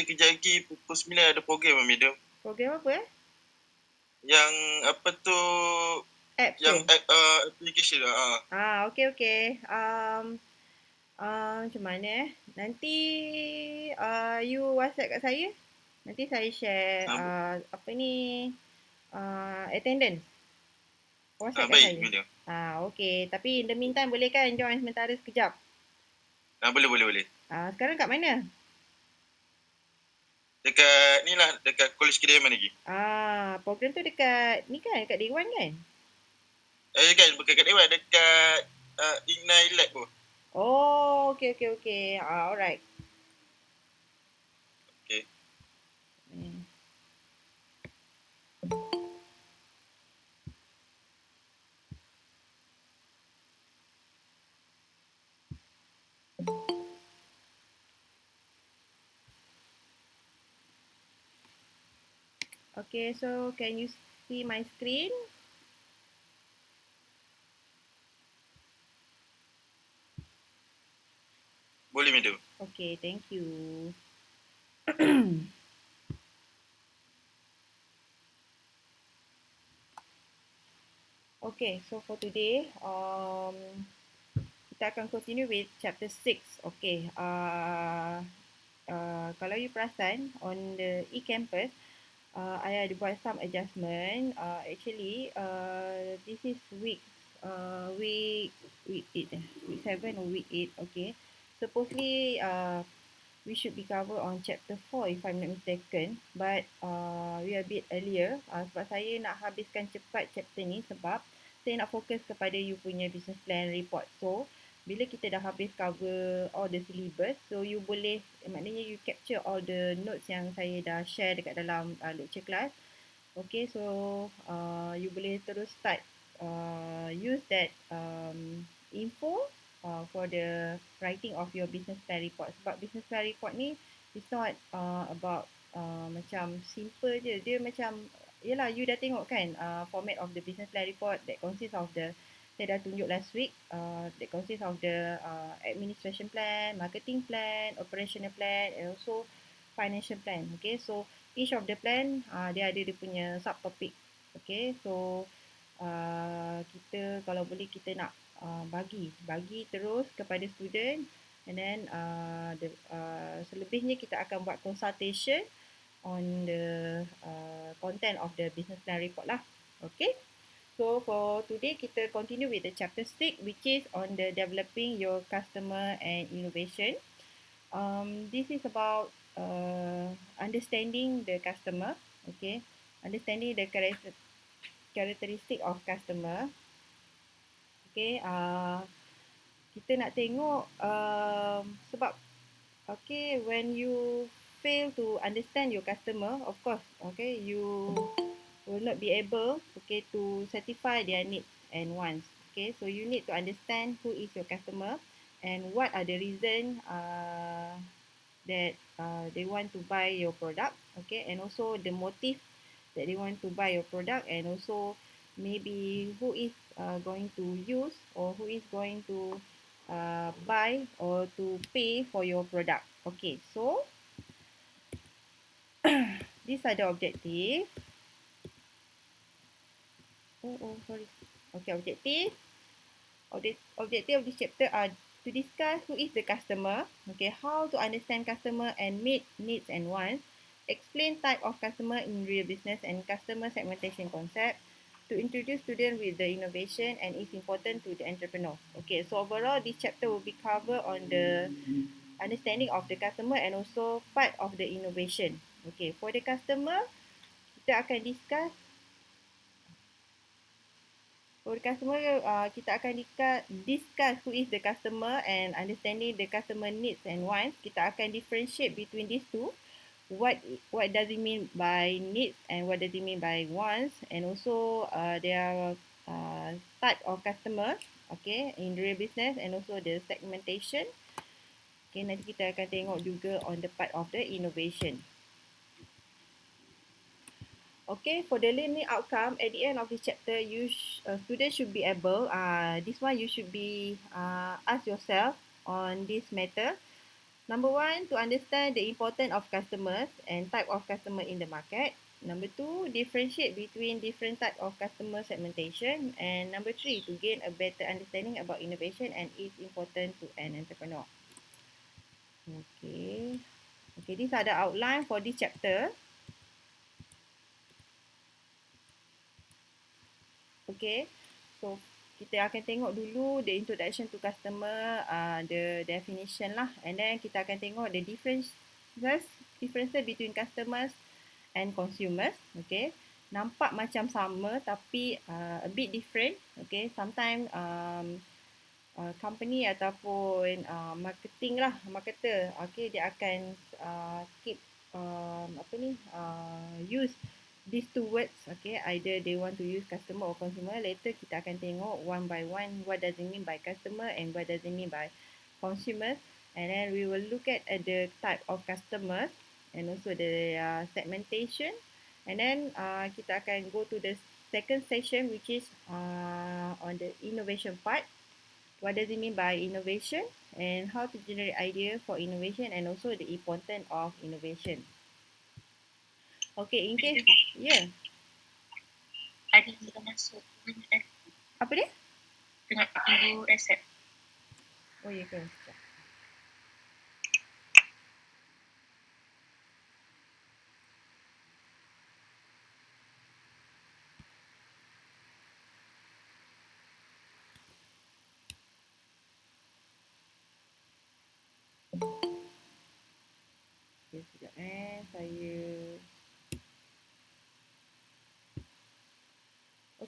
kejap lagi pukul 9 ada program, madam. Program apa Yang apa tu, Apps yang tu? application Okey. Macam mana nanti you WhatsApp kat saya. Nanti saya share apa ni attendance. WhatsApp kat Baik, saya. madam. Okey. Tapi in the meantime boleh kan join sementara sekejap? Boleh. Sekarang kat mana? Dekat ni lah, dekat College Kediaman lagi. Program tu dekat ni kan, dekat Day One kan? Kan, bukan kat Dewan, dekat Ignite Lab tu. Oh, okey. Alright. Okay. Okay, so can you see my screen? Boleh, madam. Okay, thank you. Okay, so for today, kita akan continue with chapter 6. Okay, kalau you perasan on the e-campus, I ada buat some adjustment. Actually, this is week 7 or week 8. Okay, supposedly we should be covered on chapter 4 if I'm not mistaken, but we are a bit earlier sebab saya nak habiskan cepat chapter ni sebab saya nak fokus kepada you punya business plan report. So bila kita dah habis cover all the syllabus, so you boleh, maknanya you capture all the notes yang saya dah share dekat dalam lecture class. Okay, so you boleh terus start use that info for the writing of your business plan report. Sebab business plan report ni it's not about macam simple je. Dia macam, yelah, you dah tengok kan format of the business plan report that consists of the, saya dah tunjuk last week, that consists of the administration plan, marketing plan, operational plan and also financial plan. Okay, so each of the plan dia ada dia punya subtopic. Okay, so kita kalau boleh kita nak bagi terus kepada student, and then selebihnya kita akan buat consultation on the content of the business plan report lah. Okay, so for today kita continue with the chapter 6, which is on the developing your customer and innovation. This is about understanding the customer. Okay, understanding the characteristic of customer. Okay, kita nak tengok sebab okay, when you fail to understand your customer, of course, okay, you will not be able, okay, to satisfy their needs and wants. Okay, so you need to understand who is your customer and what are the reason that they want to buy your product. Okay, and also the motive that they want to buy your product, and also maybe who is going to use or who is going to buy or to pay for your product. Okay, so these are the objectives. Sorry. Okay, objective of this chapter are to discuss who is the customer, okay, how to understand customer and meet needs and wants, explain type of customer in real business and customer segmentation concept, to introduce students with the innovation and is important to the entrepreneur. Okay, so overall this chapter will be covered on the understanding of the customer and also part of the innovation. Okay, for the customer, kita akan discuss kita akan discuss who is the customer and understanding the customer needs and wants. Kita akan differentiate between these two. What does it mean by needs and what does it mean by wants, and also their type of customers, okay, in real business, and also the segmentation. Okay, nanti kita akan tengok juga on the part of the innovation. Okay, for the learning outcome at the end of this chapter, students should be able, this one you should be ask yourself on this matter. Number one, to understand the importance of customers and type of customer in the market. Number two, differentiate between different type of customer segmentation. And number three, to gain a better understanding about innovation and its importance to an entrepreneur. Okay. Okay, these are the outline for this chapter. Okay, so kita akan tengok dulu the introduction to customer, the definition lah, and then kita akan tengok the differences between customers and consumers. Okay, nampak macam sama tapi a bit different. Okay, sometimes company ataupun marketer, okay, dia akan keep use these two words, okay, either they want to use customer or consumer. Later kita akan tengok one by one what does it mean by customer and what does it mean by consumers, and then we will look at the type of customers and also the segmentation, and then kita akan go to the second session, which is on the innovation part. What does it mean by innovation and how to generate idea for innovation and also the importance of innovation. Okay, in case, yeah. Ada yang masuk Apa dia? tengah tunggu accept. Oh, ya ke? Sekejap. Okay, sekejap saya...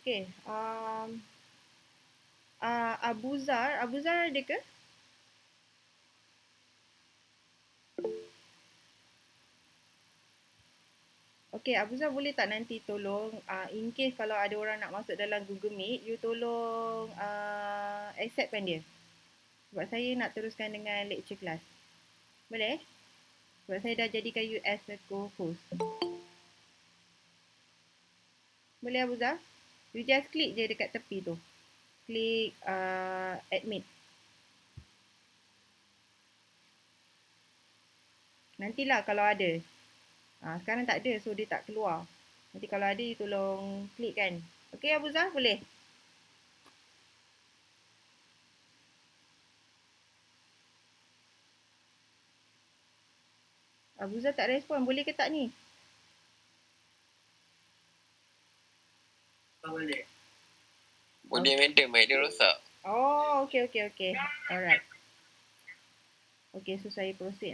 Okay, Abuzar ada ke? Okay, Abuzar boleh tak nanti tolong, in case kalau ada orang nak masuk dalam Google Meet, you tolong acceptkan dia. Sebab saya nak teruskan dengan lecture kelas. Boleh? Sebab saya dah jadikan you as a co-host. Boleh Abuzar? You just klik je dekat tepi tu. Klik admit. Nantilah kalau ada. Sekarang tak ada, so dia tak keluar. Nanti kalau ada, you tolong klik kan. Okay Abuzar, boleh? Abuzar tak respon, boleh ke tak ni? Boleh. Boleh madam, mic dia rosak. Oh, okay. Alright. Okay, so saya proceed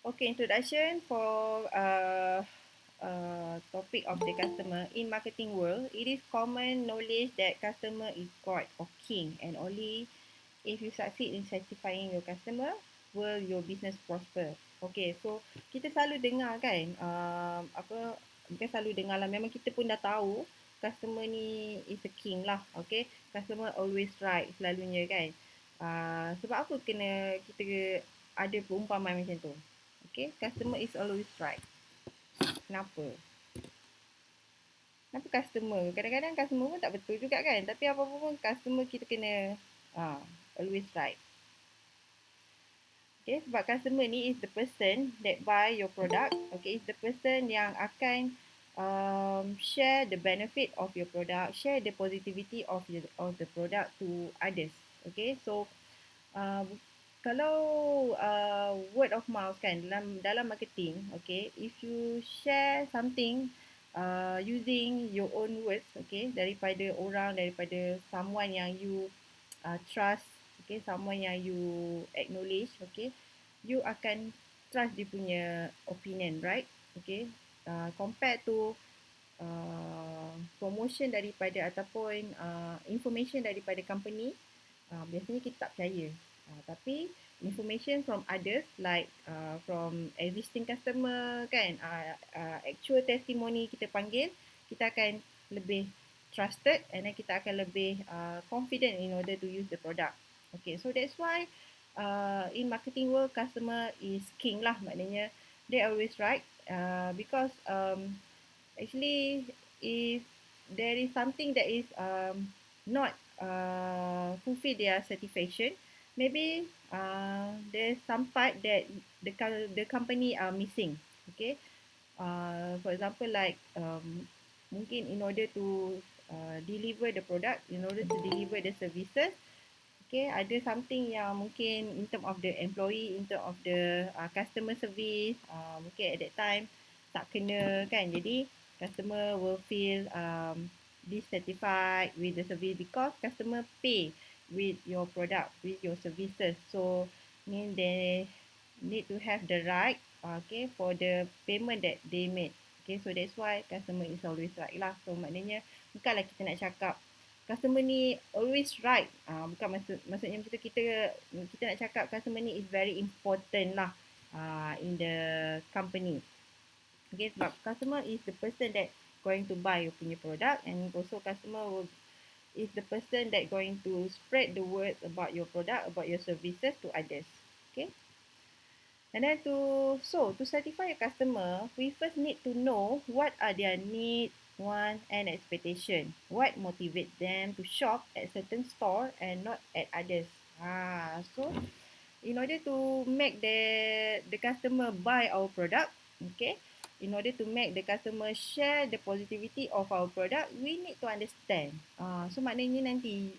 Okay, introduction for topic of the customer. In marketing world, it is common knowledge that customer is god or king, and only if you succeed in satisfying your customer will your business prosper. Okay, so kita selalu dengar kan, bukan selalu dengar lah, memang kita pun dah tahu customer ni is a king lah. Okay, customer always right selalunya kan. Sebab apa kita ada perumpamaan macam tu? Okay, customer is always right. Kenapa? Kenapa customer? Kadang-kadang customer pun tak betul juga kan. Tapi apa-apa pun customer kita kena always right. Okay, sebab customer ni is the person that buy your product. Okay, is the person yang akan share the benefit of your product, share the positivity of the product to others. Okay, so kalau word of mouth kan dalam marketing, okay, if you share something using your own words, okay, daripada someone yang you trust, okay, someone yang you acknowledge, okay, you akan trust dia punya opinion, right? Okay, compared to promotion daripada ataupun information daripada company, biasanya kita tak percaya. Tapi information from others like from existing customer kan, actual testimony kita panggil, kita akan lebih trusted and then kita akan lebih confident in order to use the product. Okay, so that's why in marketing world customer is king lah, maknanya They always right. Because actually, if there is something that is not fulfill their certification, maybe there's some part that the company are missing. Okay, for example, like mungkin in order to deliver the product, in order to deliver the services, okay, ada something yang mungkin in term of the employee, in term of the customer service, mungkin at that time tak kena kan. Jadi customer will feel dissatisfied with the service because customer pay with your product, with your services. So mean they need to have the right, okay, for the payment that they made. Okay, so that's why customer is always right lah. So maknanya bukanlah kita nak cakap customer ni always right. Bukan maksudnya kita nak cakap customer ni is very important lah in the company. Okay, sebab customer is the person that going to buy your punya product, and also is the person that going to spread the word about your product, about your services to others. Okay. And then to satisfy a customer, we first need to know what are their needs, wants, and expectation. What motivates them to shop at certain store and not at others. So in order to make the customer buy our product, okay, in order to make the customer share the positivity of our product, we need to understand. So maknanya nanti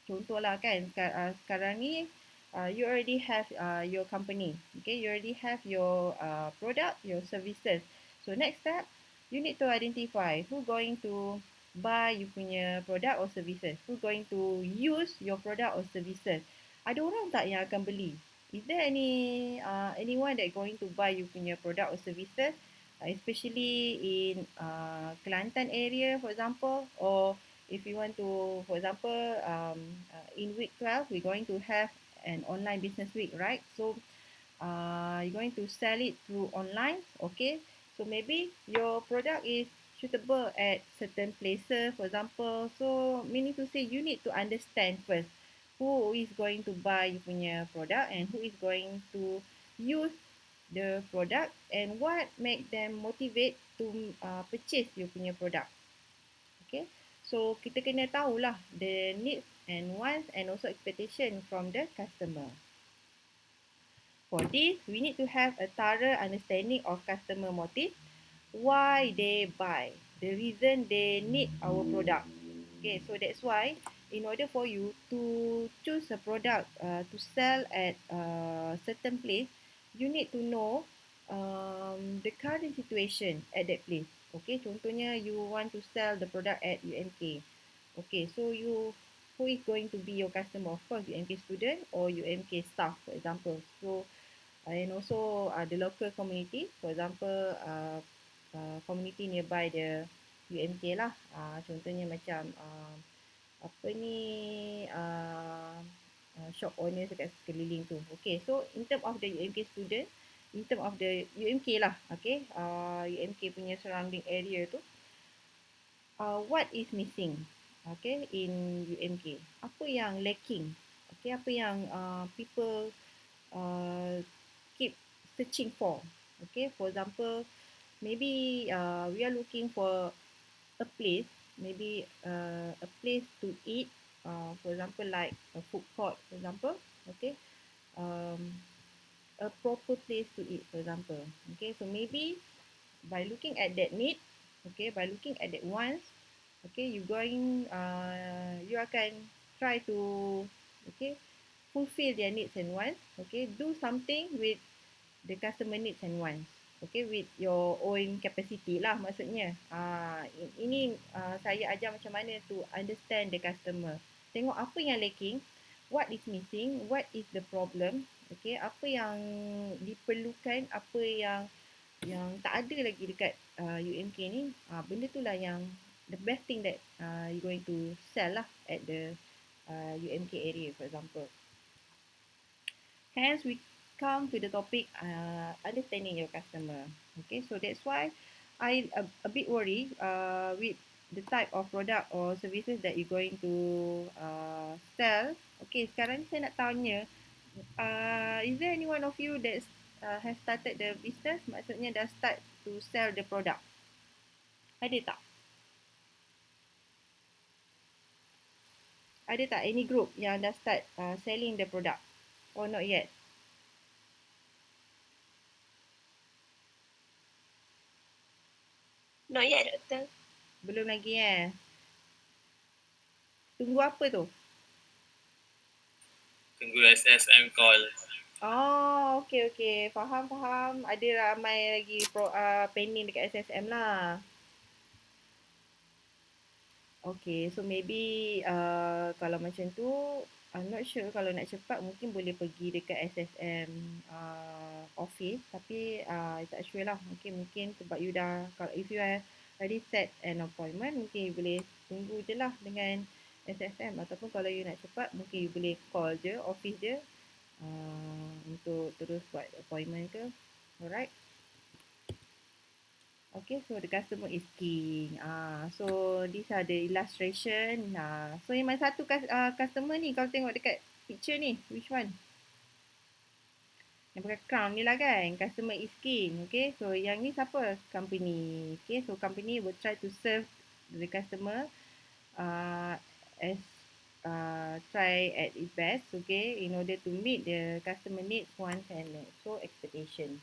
contohlah kan sekarang ni you already have your company, okay, you already have your product, your services. So next step, you need to identify who going to buy you punya product or services, who going to use your product or services. Ada orang tak yang akan beli? Is there anyone that going to buy you punya product or services, especially in Kelantan area for example, or if you want to, for example, in week 12, we're going to have an online business week, right? So you're going to sell it through online, okay? So maybe your product is suitable at certain places, for example. So meaning to say, you need to understand first who is going to buy your punya product and who is going to use the product and what make them motivate to purchase your punya product. Okay, so kita kena tahulah the needs and wants and also expectation from the customer. For this, we need to have a thorough understanding of customer motive, why they buy, the reason they need our product. Okay, so that's why in order for you to choose a product to sell at a certain place, you need to know the current situation at that place. Okay, contohnya you want to sell the product at UMK. Okay, so who is going to be your customer? Of course, UMK student or UMK staff, for example. So and also the local community, for example, community nearby the UMK lah. Contohnya macam apa ni shop owner dekat sekeliling tu. Okay, so in term of the UMK student, in term of the UMK lah, okay, UMK punya surrounding area tu, what is missing, okay, in UMK? Apa yang lacking? Okay, apa yang people keep searching for? Okay, for example, maybe we are looking for a place, maybe a place to eat, for example, like a food court, for example, okay, a proper place to eat, for example. Okay, so maybe by looking at that need, okay, by looking at that wants, okay, you akan try to, okay, fulfill their needs and wants, okay, do something with the customer needs and wants, okay, with your own capacity lah maksudnya. Ini saya ajar macam mana to understand the customer. Tengok apa yang lacking, what is missing, what is the problem, okay, apa yang diperlukan, apa yang tak ada lagi dekat UMK ni. Benda tu lah yang the best thing that you going to sell lah at the UMK area, for example. Hence, we come to the topic understanding your customer. Okay, so that's why I a bit worried with the type of product or services that you going to sell. Okay, sekarang ni saya nak tanya, is there any one of you that's have started the business, maksudnya dah start to sell the product. Ada tak? Ada tak any group yang dah start selling the product? Or not yet? Not yet, Doktor. Belum lagi Tunggu apa tu? Tunggu SSM call. Oh, okay. Faham. Ada ramai lagi pending dekat SSM lah. Okay, so maybe kalau macam tu, I'm not sure kalau nak cepat mungkin boleh pergi dekat SSM office, tapi tak sure lah. Mungkin sebab you dah, kalau if you have already set an appointment, mungkin you boleh tunggu je lah dengan SSM, ataupun kalau you nak cepat mungkin you boleh call je office je untuk terus buat appointment ke. Alright. Okay, so the customer is king. So these are the illustration. So yang mana satu customer ni, kalau tengok dekat picture ni, which one? Yang pakai crown ni lah kan, customer is king. Okay, so yang ni siapa? Company. Okay, so company will try to serve the customer as try at its best, okay, in order to meet the customer needs, wants and so expectation.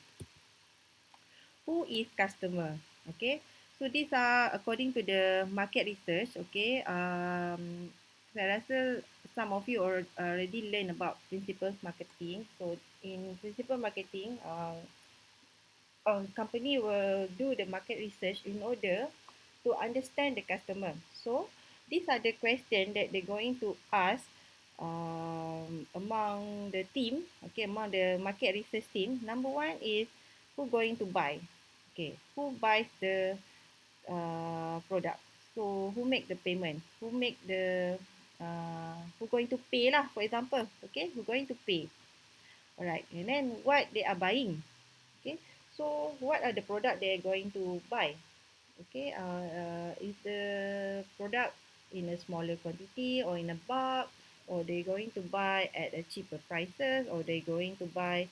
Who is customer? Okay, so these are according to the market research. Okay, saya rasa some of you already learn about principles marketing. So in principle marketing, company will do the market research in order to understand the customer. So these are the questions that they're going to ask among the team. Okay, among the market research team. Number one is who going to buy. Okay, who buys the product? So who make the payment? Who going to pay lah, for example. Okay, who going to pay? Alright, and then what they are buying. Okay, so what are the product they are going to buy? Okay, is the product in a smaller quantity or in a bulk, or they going to buy at a cheaper prices, or they going to buy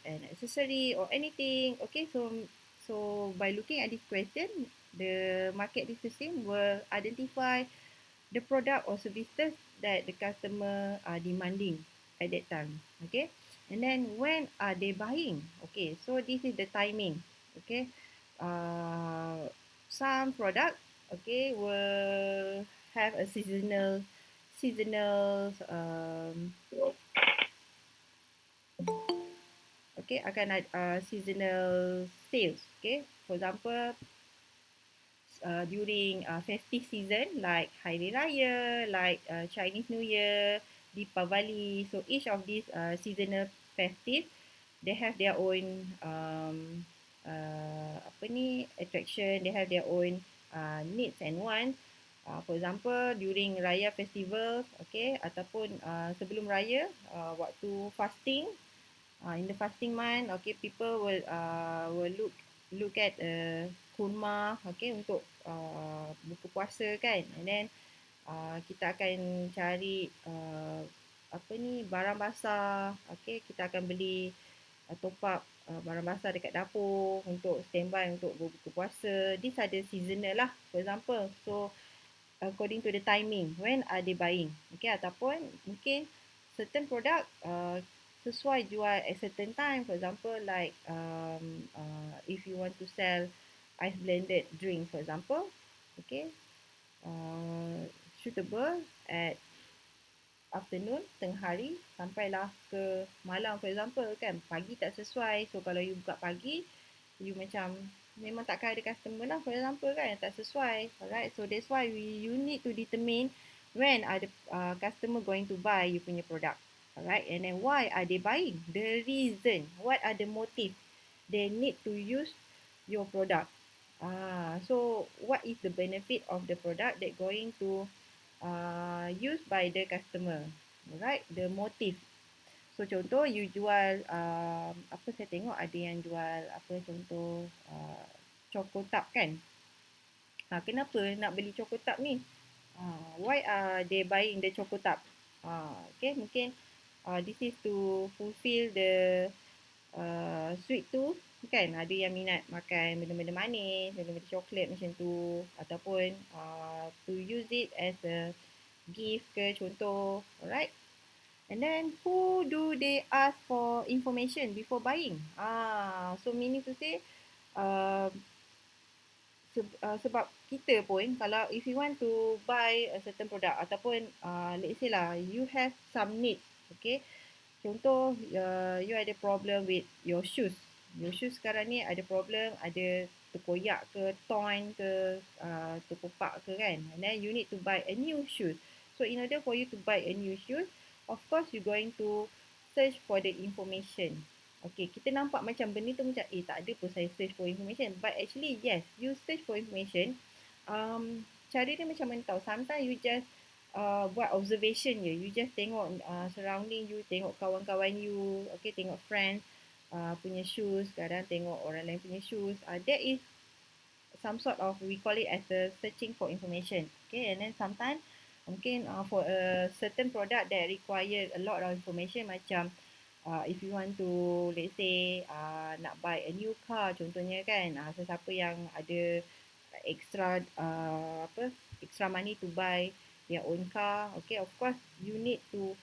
an accessory or anything. Okay, so by looking at this question, the market research team will identify the product or services that the customer are demanding at that time. Okay, and then when are they buying? Okay, so this is the timing. Okay, some product, okay, will have a seasonal okay, akan ada seasonal sales. Okay, for example, during festive season like Hari Raya, like Chinese New Year, Deepavali. So each of these seasonal festive, they have their own attraction. They have their own needs and wants. For example, during Raya festival, okay, ataupun sebelum Raya, waktu fasting, in the fasting month, okay, people will look at kurma, okay, untuk buka puasa kan, and then kita akan cari barang basah, okay, kita akan beli top up barang basah dekat dapur untuk standby untuk berbuka puasa. These are the seasonal lah, for example. So according to the timing, when are they buying? Okay, ataupun mungkin certain product sesuai jual at certain time. For example, like if you want to sell ice blended drink, for example, okay, suitable at afternoon, tengah hari, sampailah ke malam, for example kan. Pagi tak sesuai, so kalau you buka pagi, you macam memang takkan ada customer lah, for example kan, tak sesuai. Alright, so that's why you need to determine when are the customer going to buy you punya product. Alright, and then why are they buying? The reason, what are the motive they need to use your product. So what is the benefit of the product that going to used by the customer. Alright, the motive. So contoh you jual apa, saya tengok ada yang jual apa, contoh Choco-Tub kan. Kenapa nak beli Choco-Tub ni? Why are they buying the Choco-Tub? Okay, mungkin this is to fulfill the sweet tu kan, ada yang minat makan benda-benda manis, benda-benda coklat macam tu, ataupun to use it as a gift ke contoh. Alright. And then who do they ask for information before buying? So meaning to say uh, sebab kita pun kalau if you want to buy a certain product ataupun let's say lah you have some need, okay. Contoh, you ada problem with your shoes. Your shoes sekarang ni ada problem, ada terkoyak ke, torn ke, terkopak ke kan. And then you need to buy a new shoes. So in order for you to buy a new shoes, of course you going to search for the information. Okay, kita nampak macam benda tu macam tak ada pun saya search for information. But actually yes, you search for information. Cara dia macam mana tahu. Sometimes you just buat observation je. You just tengok surrounding you, tengok kawan-kawan you, okay, tengok friends punya shoes, kadang tengok orang lain punya shoes. That is some sort of, we call it as a searching for information. Okay, and then sometimes mungkin for a certain product that require a lot of information macam if you want to, let's say nak buy a new car contohnya kan, sesiapa yang ada extra extra money to buy their own car, okay, of course you need to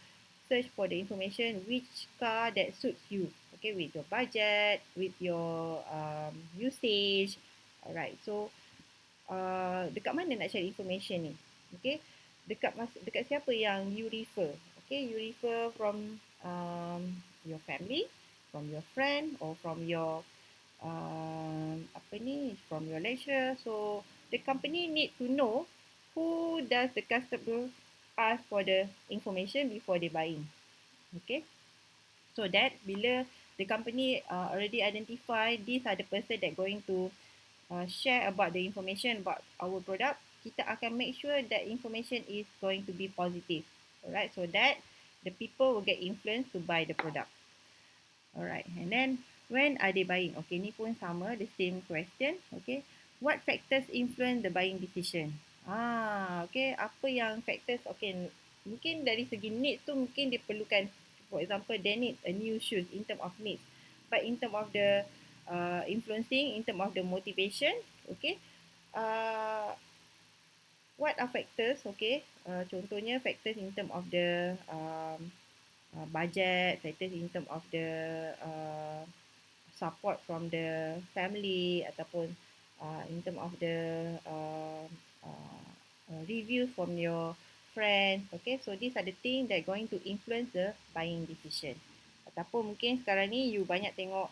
search for the information which car that suits you, okay, with your budget, with your usage. Alright, so dekat mana nak cari information ni, okay, dekat siapa yang you refer, okay, you refer from your family, from your friend, or from your from your lecturer. So the company need to know who does the customer ask for the information before they buying. Okay, so that bila the company already identify these are the person that going to share about the information about our product, kita akan make sure that information is going to be positive. Alright, so that the people will get influenced to buy the product. Alright, and then when are they buying? Okay, ni pun sama, the same question. Okay, what factors influence the buying decision? Okay, apa yang factors? Okay, mungkin dari segi needs tu mungkin dia perlukan, for example, they need a new shoes in term of needs. But in term of the influencing, in term of the motivation, okay, what are factors? Okay, contohnya factors in term of the budget, factors in term of the support from the family ataupun in term of the review from your friends. Okay, so these are the things that going to influence the buying decision. Ataupun mungkin sekarang ni you banyak tengok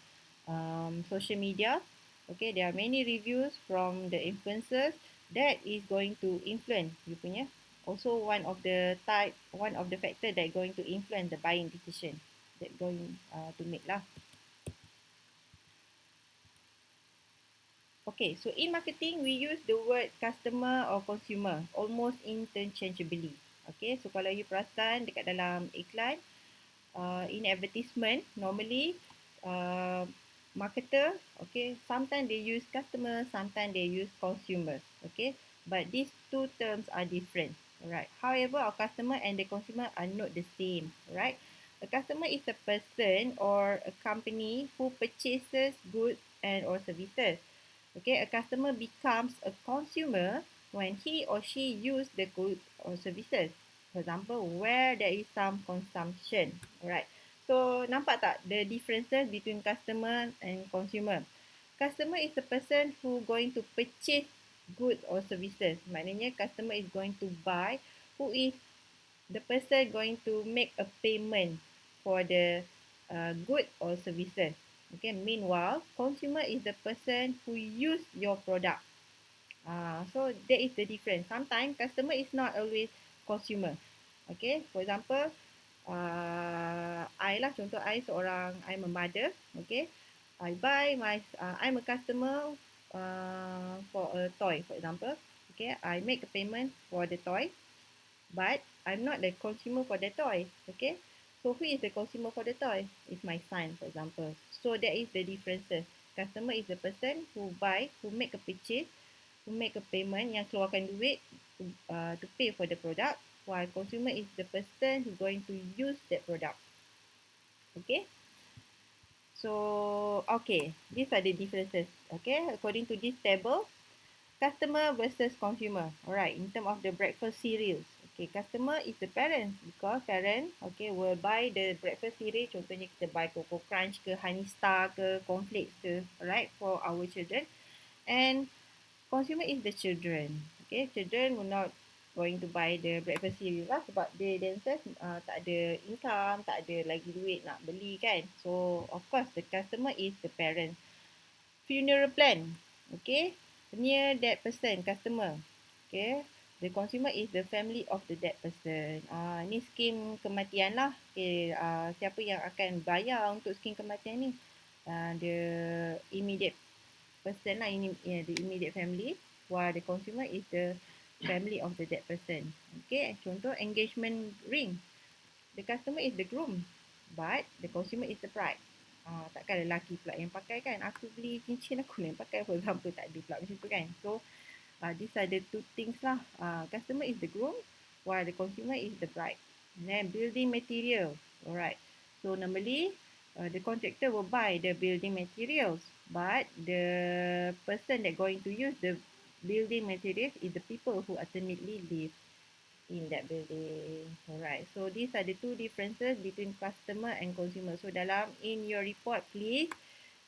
social media. Okay, there are many reviews from the influencers that is going to influence you punya. Also one of the factor that going to influence the buying decision that going to make lah. Okay, so in marketing we use the word customer or consumer almost interchangeably. Okay, so kalau you perasan dekat dalam iklan, in advertisement normally marketer, okay, sometimes they use customer, sometimes they use consumer, okay, but these two terms are different. Alright, however our customer and the consumer are not the same. Right, a customer is a person or a company who purchases goods and or services. Okay, a customer becomes a consumer when he or she use the goods or services. For example, where there is some consumption. Alright, so nampak tak the differences between customer and consumer? Customer is the person who going to purchase goods or services. Maknanya customer is going to buy, who is the person going to make a payment for the good or services. Okay, meanwhile, consumer is the person who use your product. So that is the difference. Sometimes customer is not always consumer. Okay, for example, I lah, contoh I seorang, I'm a mother. Okay, I buy I'm a customer for a toy, for example. Okay, I make a payment for the toy, but I'm not the consumer for the toy. Okay, so who is the consumer for the toy? It's my son, for example. So that is the differences. Customer is the person who buy, who make a purchase, who make a payment, yang keluarkan duit to pay for the product, while consumer is the person who going to use that product. Okay. So, okay, these are the differences. Okay, according to this table, customer versus consumer. Alright, in terms of the breakfast cereals. Okay, customer is the parents because parent, okay, will buy the breakfast cereal. Contohnya kita buy Coco Crunch ke, Honey Star ke, Cornflakes ke, alright, for our children. And consumer is the children. Okay, children will not going to buy the breakfast cereal lah sebab they themselves tak ada income, tak ada lagi duit nak beli kan. So of course the customer is the parent. Funeral plan. Okay, near that person, customer. Okay, the consumer is the family of the dead person. Ni skim kematian lah. Okay, siapa yang akan bayar untuk skim kematian ni? The immediate person lah, the immediate family, while the consumer is the family of the dead person. Okay, contoh engagement ring. The customer is the groom, but the consumer is the bride. Takkan lelaki pula yang pakai kan? Aku beli cincin aku yang pakai, for example, tak ada pula macam tu kan? So, these are the two things lah. Customer is the groom, while the consumer is the bride. And then building material. Alright. So normally, the contractor will buy the building materials, but the person that going to use the building materials is the people who ultimately live in that building. Alright, so these are the two differences between customer and consumer. So in your report, please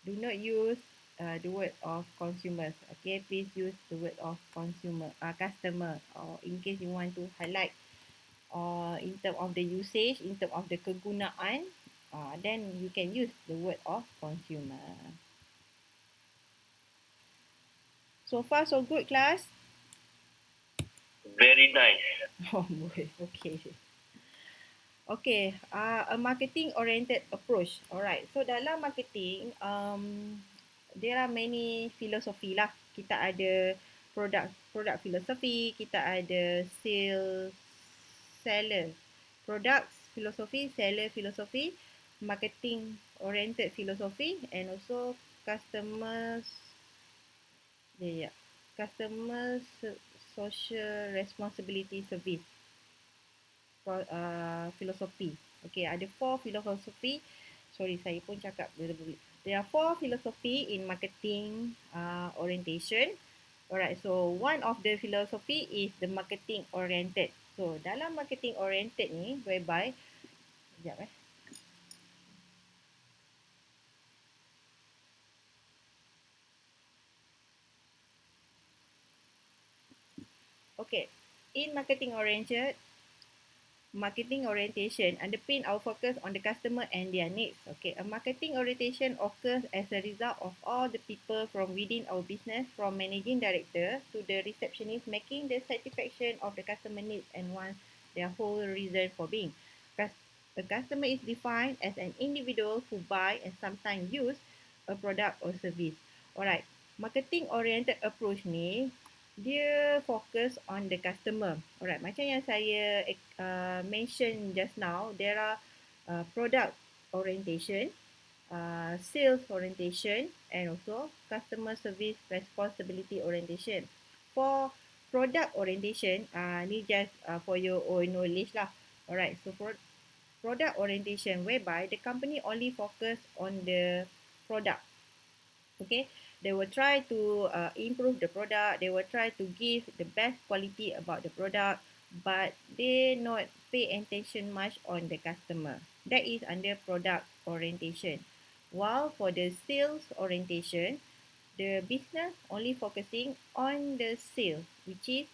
do not use the word of consumers. Okay, please use the word of customer, or in case you want to highlight in terms of the usage, in terms of the kegunaan, then you can use the word of consumer. So far so good, class. Very nice. Oh boy, okay. Okay, a marketing oriented approach. Alright, so dalam marketing, there are many philosophy lah. Kita ada product philosophy, kita ada seller products philosophy, seller philosophy, marketing oriented philosophy, and also customers, customers social responsibility service. Filosofi. Okay, ada 4 filosofi. Sorry, saya pun cakap berbalik. There are 4 philosophy in marketing orientation. Alright, so one of the philosophy is the marketing oriented. So dalam marketing oriented ni, whereby, sekejap Okay, in marketing orientation underpin our focus on the customer and their needs. Okay, a marketing orientation occurs as a result of all the people from within our business, from managing director to the receptionist, making the satisfaction of the customer needs and wants their whole reason for being. A customer is defined as an individual who buy and sometimes use a product or service. Alright, marketing oriented approach ni dia fokus on the customer. Alright, macam yang saya mention just now, there are product orientation, sales orientation, and also customer service responsibility orientation. For product orientation, ni just for your own knowledge lah. Alright, so for product orientation, whereby the company only focus on the product. Okay, they will try to improve the product, they will try to give the best quality about the product, but they not pay attention much on the customer. That is under product orientation. While for the sales orientation, the business only focusing on the sales, which is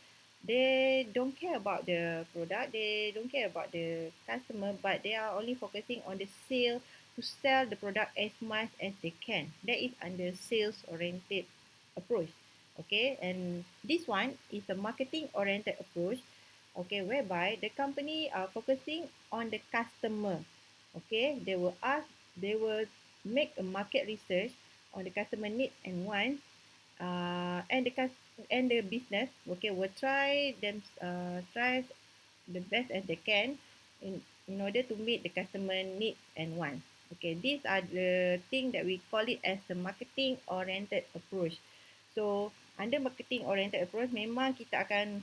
they don't care about the product, they don't care about the customer, but they are only focusing on the sale, to sell the product as much as they can. That is under sales oriented approach. Okay, and this one is a marketing oriented approach. Okay, whereby the company are focusing on the customer. Okay, they will make a market research on the customer needs and wants, and the business, okay, will try the best as they can in order to meet the customer needs and wants. Okay, these are the thing that we call it as the marketing oriented approach. So under marketing oriented approach, memang kita akan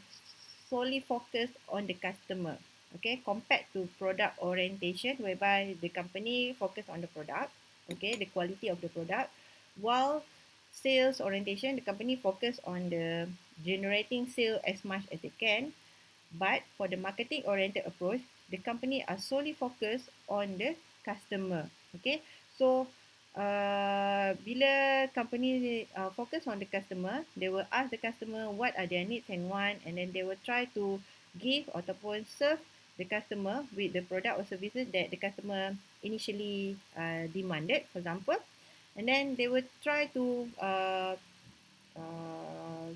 solely focus on the customer. Okay, compared to product orientation, whereby the company focus on the product. okay, the quality of the product, while sales orientation, the company focus on the generating sale as much as they can. But for the marketing oriented approach, the company are solely focused on the customer. Okay, so bila company focus on the customer, they will ask the customer what are their needs and want, and then they will try to give ataupun serve the customer with the product or services that the customer initially demanded, for example, and then they will try to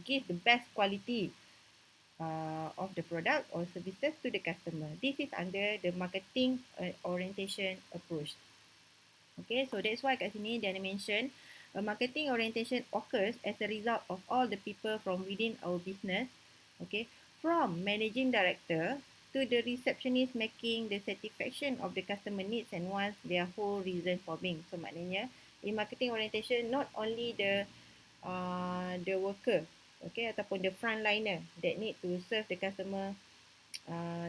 give the best quality of the product or services to the customer. This is under the marketing orientation approach. Okay, so that's why kat sini dia mention a marketing orientation occurs as a result of all the people from within our business. Okay, from managing director to the receptionist making the satisfaction of the customer needs and wants their whole reason for being. So maknanya in marketing orientation not only the worker, okay, ataupun the frontliner that need to serve the customer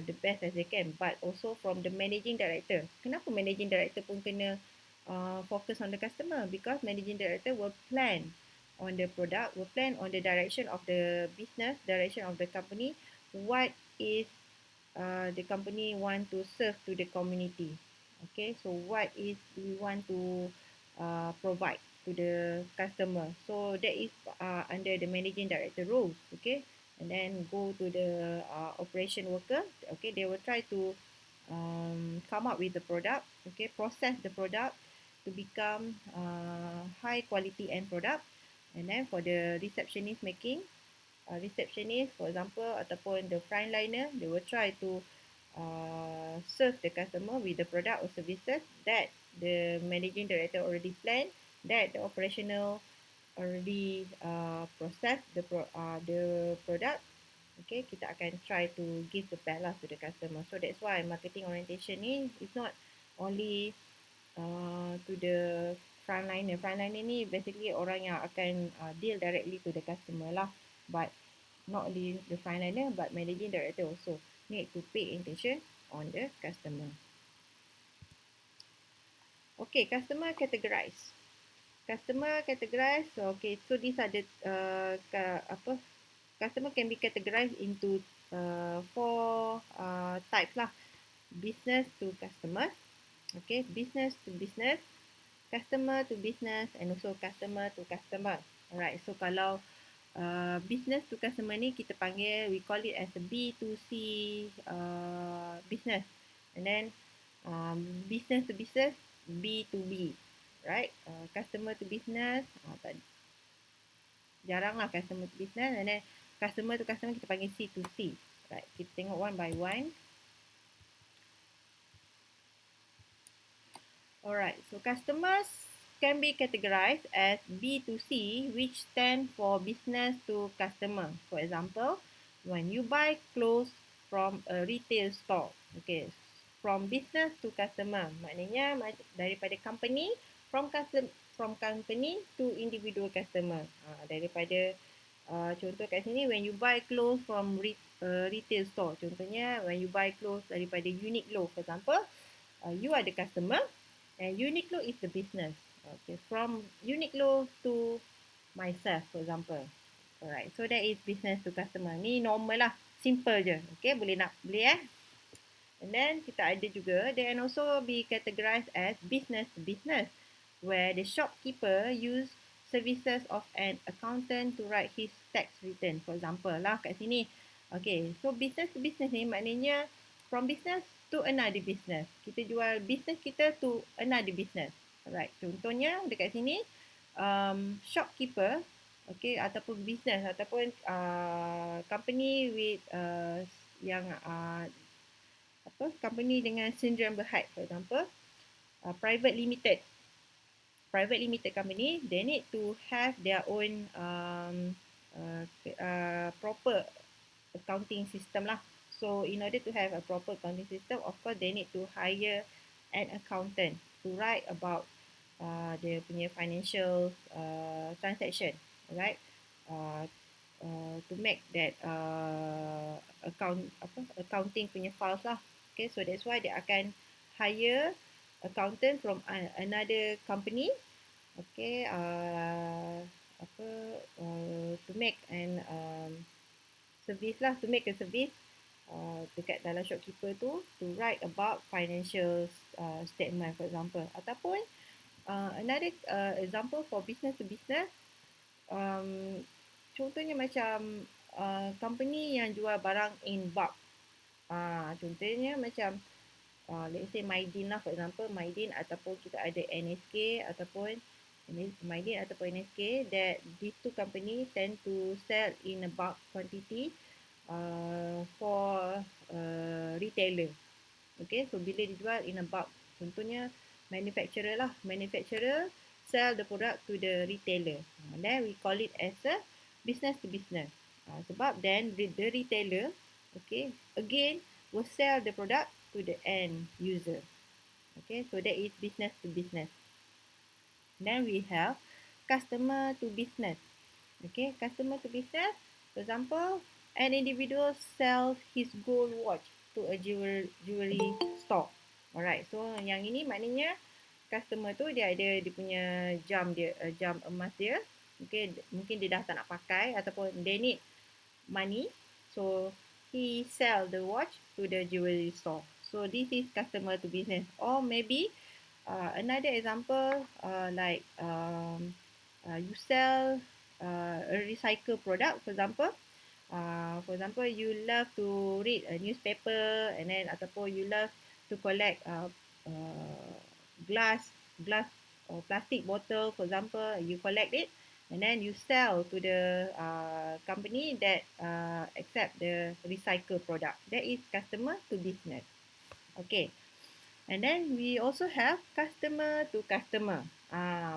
the best as they can, but also from the managing director. Kenapa managing director pun kena focus on the customer? Because managing director will plan on the product, will plan on the direction of the business, direction of the company, what is the company want to serve to the community. Okay, so what is we want to provide to the customer. So that is under the managing director rules. Okay, and then go to the operation worker. Okay, they will try to come up with the product. Okay, process the product to become high quality end product. And then for the receptionist making, receptionist for example ataupun the frontliner, they will try to serve the customer with the product or services that the managing director already planned, that the operational already process the product. Okay, kita akan try to give the best lah to the customer. So that's why marketing orientation ni is not only to the frontliner. Frontliner ni basically orang yang akan deal directly to the customer lah. But not only the frontliner but managing director also need to pay attention on the customer. Okay, customer categorize. Customer categorize. Okay, so these are the customer can be categorized into four types lah. Business to customer. Okay, business to business, customer to business, and also customer to customer. Alright, so kalau business to customer ni kita panggil, we call it as a B2C business, and then business to business, B2B, right? Customer to business, jarang lah customer to business, and then customer to customer kita panggil C2C. Right, kita tengok one by one. Alright, so customers can be categorized as B2C, which stand for business to customer. For example, when you buy clothes from a retail store, okay, from business to customer, maknanya daripada company, from company to individual customer. Daripada contoh kat sini, when you buy clothes from retail store, contohnya when you buy clothes daripada Uniqlo, for example, you are the customer. And Uniqlo is the business. Okay, from Uniqlo to myself, for example. Alright, so that is business to customer. Ni normal lah, simple je. Okay, boleh And then kita ada juga, they can also be categorized as business to business, where the shopkeeper use services of an accountant to write his tax return, for example lah kat sini. Okay, so business to business ni maknanya from business to another business. Kita jual business kita to another business. Alright, contohnya dekat sini shopkeeper, okay, ataupun business ataupun company with yang company dengan sindram berhad, for example, private limited company, they need to have their own proper accounting system lah. So in order to have a proper accounting system, of course they need to hire an accountant to write about dia punya financial transaction, right? To make that accounting punya files lah. Okay, so that's why they akan hire accountant from another company, okay, to make an service lah, to make a service dekat dalam shopkeeper tu, to write about financial statement for example. Ataupun another example for business to business, contohnya macam company yang jual barang in bulk. Contohnya macam let's say Maidin lah for example, Maidin ataupun kita ada NSK ataupun Maidin ataupun NSK, that these two companies tend to sell in a bulk quantity for retailer. Okay, so bila dijual in a bulk, contohnya manufacturer lah, manufacturer sell the product to the retailer, then we call it as a business to business. Sebab then the retailer, okay, again will sell the product to the end user. Okay, so that is business to business. Then we have customer to business. Okay, customer to business, for example, an individual sells his gold watch to a jewelry store. Alright, so yang ini maknanya customer tu dia ada dia punya jam dia, jam emas dia. Okay, mungkin dia dah tak nak pakai ataupun they need money, so he sell the watch to the jewelry store. So this is customer to business. Or maybe another example, like you sell a recycle product, for example. For example, you love to read a newspaper, and then ataupun you love to collect glass or plastic bottle, for example, you collect it and then you sell to the company that accept the recycle product. That is customer to business. Okay, and then we also have customer to customer,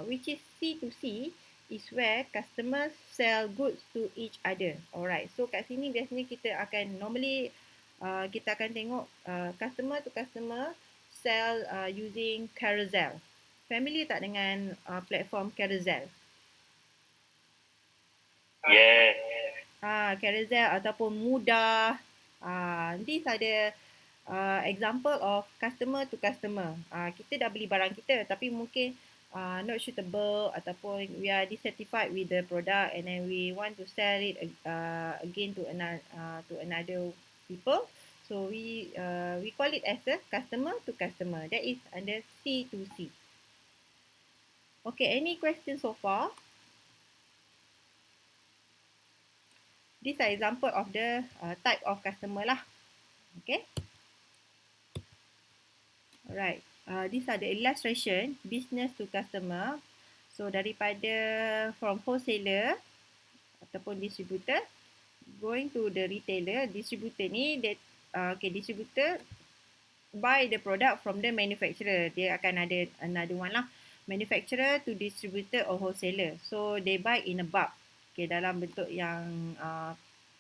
which is C to C, is where customers sell goods to each other. Alright, so kat sini biasanya kita akan normally kita akan tengok customer to customer sell using Carousel. Familiar tak dengan platform Carousel? Yeah. Carousel ataupun Mudah. These are the example of customer to customer. Kita dah beli barang kita tapi mungkin not suitable ataupun we are dissatisfied with the product and then we want to sell it again to another people. So we call it as a customer to customer. That is under C to C. Okay, any questions so far? These are example of the type of customer lah. Okay. Alright. These are the illustration business to customer. So daripada from wholesaler ataupun distributor going to the retailer. Distributor ni distributor buy the product from the manufacturer. Dia akan ada another one lah. Manufacturer to distributor or wholesaler. So they buy in a bulk. Okay, dalam bentuk yang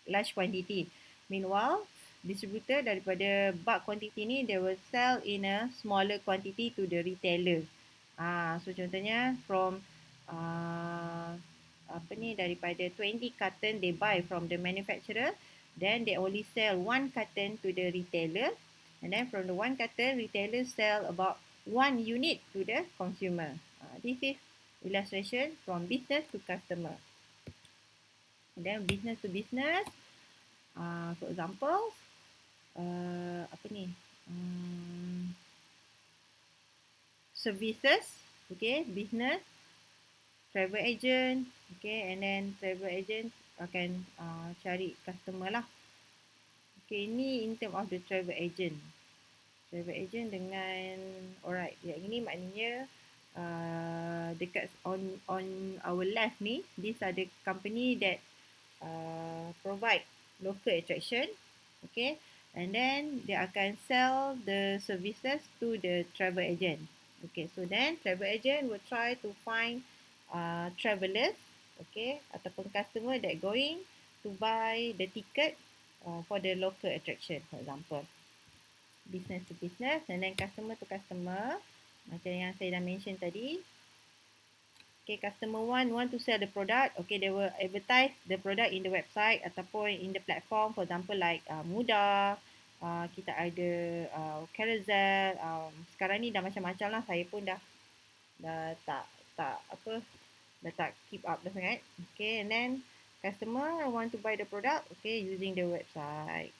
large quantity. Meanwhile, distributor daripada bulk quantity ni they will sell in a smaller quantity to the retailer. So contohnya from daripada 20 carton they buy from the manufacturer, then they only sell 1 carton to the retailer, and then from the 1 carton retailer sell about 1 unit to the consumer. This is illustration from business to customer. And then business to business, for example, services, okay, business, travel agent, okay, and then travel agent akan cari customer lah. Okay, ini in term of the travel agent. Travel agent dengan, alright, yang ini maknanya dekat on our left ni, these are the company that provide local attraction, okay, and then they akan sell the services to the travel agent. Okay, so then travel agent will try to find travelers, okay, ataupun customer that going to buy the ticket for the local attraction, for example. Business to business, and then customer to customer, macam yang saya dah mention tadi. Okay, customer one want to sell the product. Okay, they will advertise the product in the website ataupun in the platform, for example like Mudah, kita ada Carousel. Sekarang ni dah macam-macam lah. Saya pun dah tak apa, dah tak keep up dah sangat. Okay, and then customer want to buy the product, okay, using the website.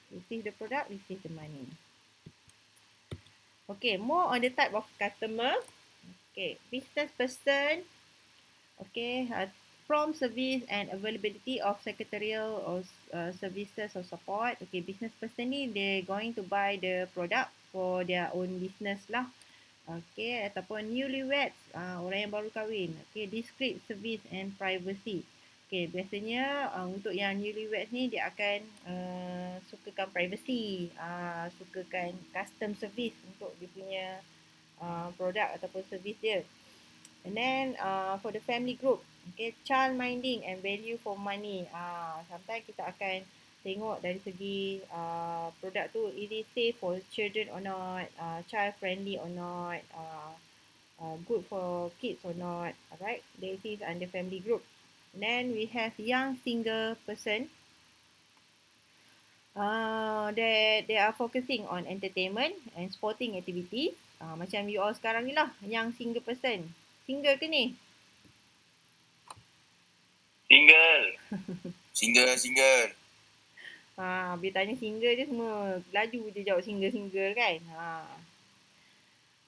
Receive the product, receive the money. Okay, more on the type of customer. Okay, business person. Okay, prompt service and availability of secretarial or services or support. Okay, business person ni they going to buy the product for their own business lah. Okay, ataupun newlyweds, orang yang baru kahwin. Okay, discreet service and privacy. Okay, biasanya untuk yang newlyweds ni dia akan sukakan privacy, sukakan custom service untuk dia punya produk ataupun service dia. And then for the family group, okay, child minding and value for money. Sometimes kita akan tengok dari segi produk tu, is it safe for children or not, child friendly or not, good for kids or not. Alright, this is under family group. And then we have young single person. They are focusing on entertainment and sporting activities. Macam you all sekarang ni lah, young single person. Single ke ni? Single. Single. Bila tanya single je semua laju je jawab single kan.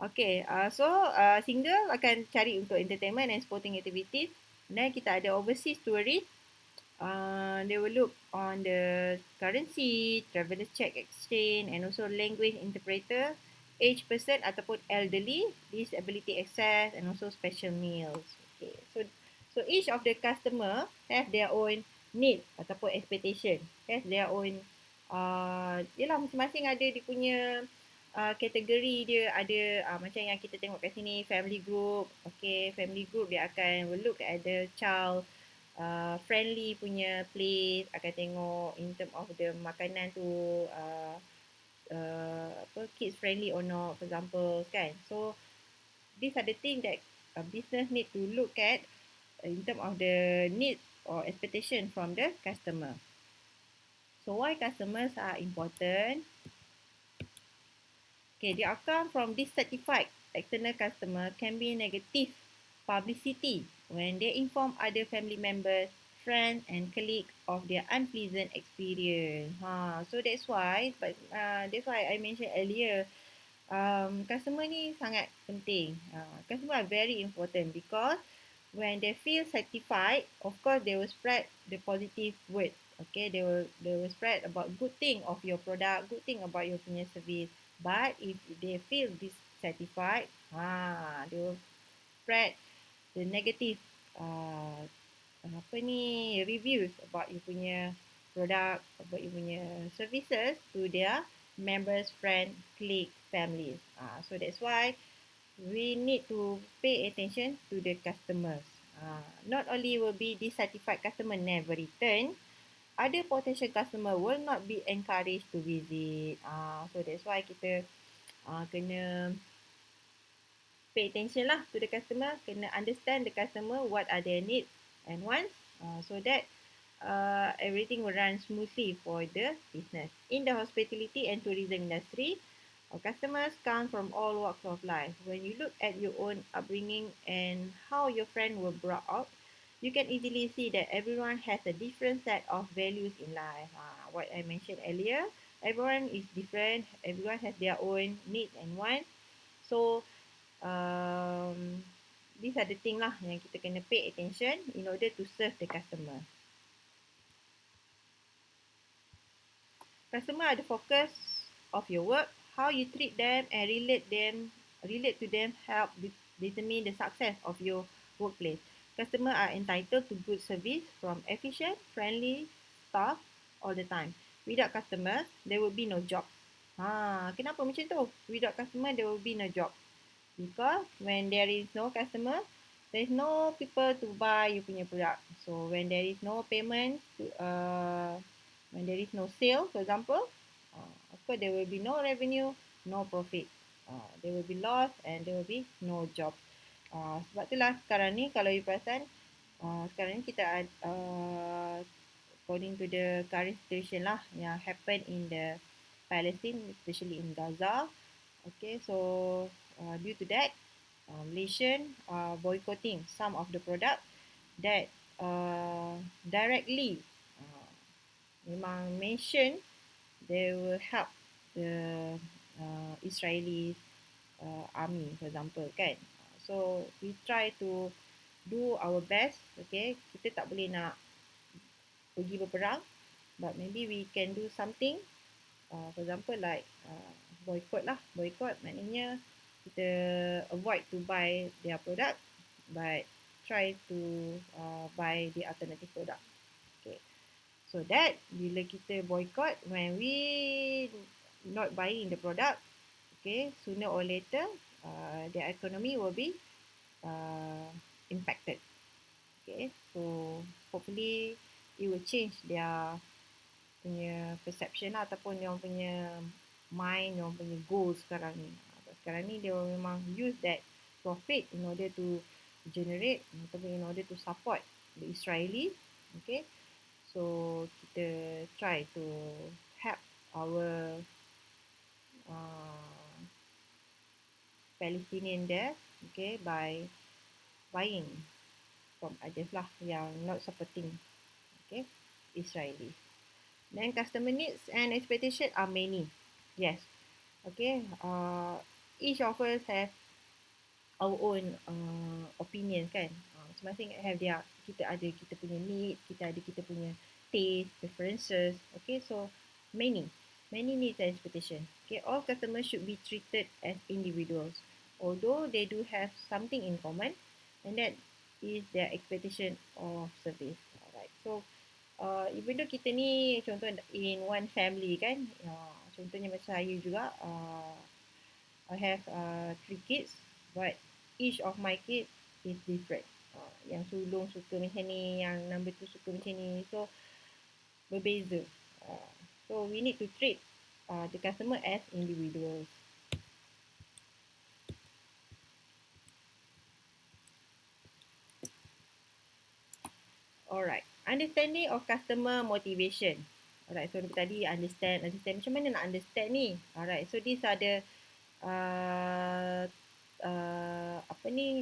Okay, so single akan cari untuk entertainment and sporting activities. Dan kita ada overseas tourist. They will look on the currency, traveller check exchange and also language interpreter, age person ataupun elderly, disability access and also special meals. Okay, so each of the customer have their own need ataupun expectation, have their own yelah masing-masing ada dia punya kategori dia. Ada macam yang kita tengok kat sini, family group. Okay, family group dia akan will look at the child friendly punya place, akan tengok in term of the makanan tu kids friendly or not, for example kan. So these are the things that a business need to look at in term of the need or expectation from the customer. So why customers are important? Okay, the outcome from dissatisfied external customer can be negative publicity when they inform other family members, friends and colleagues of their unpleasant experience. So that's why I mentioned earlier, customer ni sangat penting. Customer are very important because when they feel satisfied, of course they will spread the positive word. Okay, they will spread about good thing of your product, good thing about your punya service. But if they feel dissatisfied, they will spread the negative reviews about you punya product, about you punya services to their members, friends, colleagues, families. So that's why we need to pay attention to the customers. Not only will be dissatisfied customer never return, other potential customer will not be encouraged to visit. So that's why kita kena pay attention lah to the customer, kena understand the customer, what are their needs and wants, so that everything will run smoothly for the business. In the hospitality and tourism industry, our customers come from all walks of life. When you look at your own upbringing and how your friends were brought up, you can easily see that everyone has a different set of values in life. What I mentioned earlier, everyone is different, everyone has their own needs and wants. So these are the things lah yang kita kena pay attention in order to serve the customer. Customer are the focus of your work. How you treat them and relate to them help determine the success of your workplace. Customer are entitled to good service from efficient, friendly staff all the time. Without customers, there will be no job. Kenapa macam tu? Without customer, there will be no job. Because when there is no customer, there is no people to buy you punya product. So when there is no payment, when there is no sale, for example, of course there will be no revenue, no profit. There will be loss and there will be no job. Sebab itulah sekarang ni kalau you perasan, sekarang ni kita according to the current situation lah yang happen in the Palestine, especially in Gaza. Okay, so due to that, Malaysian are boycotting some of the product that directly memang mention they will help the Israeli army, for example, kan. So we try to do our best. Okay, kita tak boleh nak pergi berperang, but maybe we can do something. For example, like boycott lah. Boycott maknanya kita avoid to buy their product, but try to buy the alternative product. Okay. So that bila kita boycott, when we not buying the product, okay, sooner or later, their economy will be impacted. Okay, so hopefully it will change their punya perception lah, ataupun dia punya mind, dia punya goal sekarang ni. Sekarang ni dia memang use that profit in order to generate ataupun in order to support the Israeli. Okay, so kita try to help our Palestinian there, okay, by buying from others lah yang not supporting, okay, Israeli. Then customer needs and expectation are many. Yes. Okay. Each of us have our own opinion, kan. Masing-masing have their, kita ada kita punya need, kita ada kita punya taste, preferences. Okay. So many needs and expectation. Okay. All customers should be treated as individuals, although they do have something in common, and that is their expectation of service. Alright. So even though kita ni contoh in one family, kan, contohnya macam saya juga, I have 3 kids, but each of my kids is different. Yang sulung suka macam ni, yang number 2 suka macam ni, so berbeza. So we need to treat the customer as individuals. Alright, understanding of customer motivation. Alright, so tadi understand macam mana nak understand ni. Alright, so these are the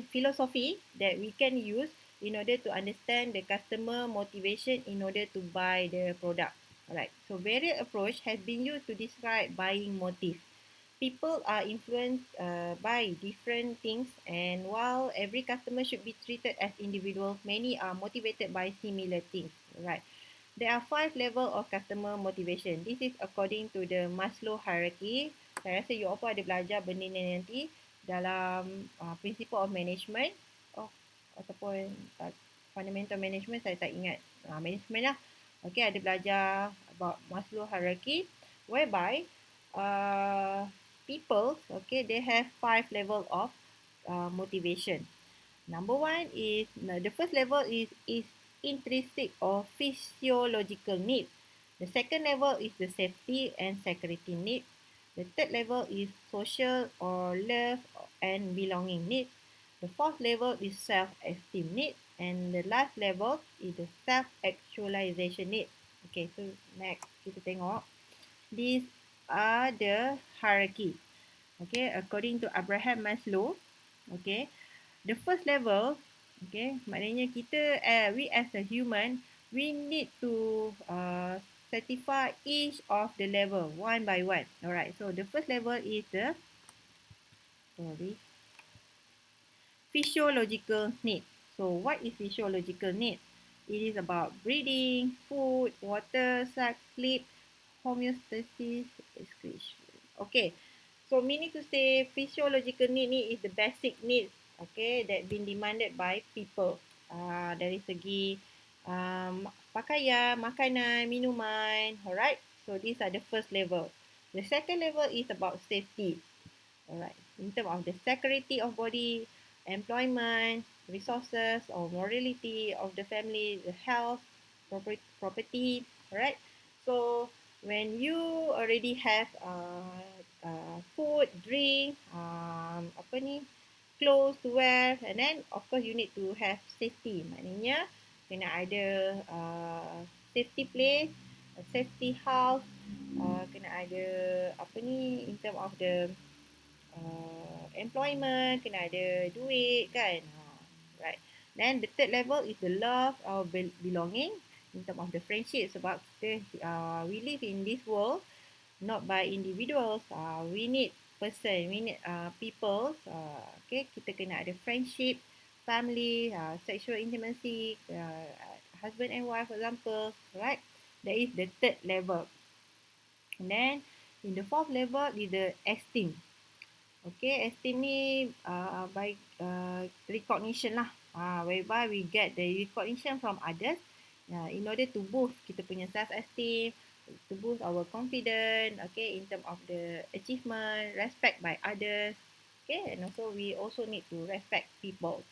philosophy that we can use in order to understand the customer motivation in order to buy the product. Alright, so various approach has been used to describe buying motive. People are influenced by different things, and while every customer should be treated as individuals, many are motivated by similar things. Right? There are 5 levels of customer motivation. This is according to the Maslow hierarchy. Saya rasa you all pun ada belajar benda ni nanti dalam principle of management, ataupun fundamental management, saya tak ingat. Management lah. Okay, ada belajar about Maslow hierarchy, whereby people, okay, they have 5 level of motivation. Number 1 is, the first level is intrinsic or physiological need. The second level is the safety and security need. The third level is social or love and belonging need. The fourth level is self-esteem need. And the last level is the self-actualization need. Okay, so next kita tengok. These are the hierarchy. Okay, according to Abraham Maslow. Okay, the first level, okay, maknanya kita, we as a human, we need to satisfy each of the level one by one. Alright, so the first level is the physiological need. So what is physiological need? It is about breathing, food, water, sex, sleep, homeostasis, excretion. Okay, so meaning to say physiological need is the basic needs, okay, that been demanded by people. Dari segi pakaian, makanan, minuman, alright. So these are the first level. The second level is about safety, alright. In terms of the security of body, employment, resources, or morality of the family, the health, property, alright. So when you already have food, drink, clothes to wear, and then of course you need to have safety. Maknanya kena ada safety place, safety house, kena ada apa ni, in term of the employment, kena ada duit kan. Right. Then the third level is the love or belonging, in term of the friendship, sebab kita we live in this world not by individuals. We need person, we need people. Okay, kita kena ada friendship, family, sexual intimacy, husband and wife, for example, right? That is the third level. And then in the fourth level is the esteem. Okay, esteem ni by recognition lah, whereby we get the recognition from others in order to boost kita punya self-esteem, to boost our confidence, okay, in term of the achievement, respect by others, okay, and also we also need to respect people.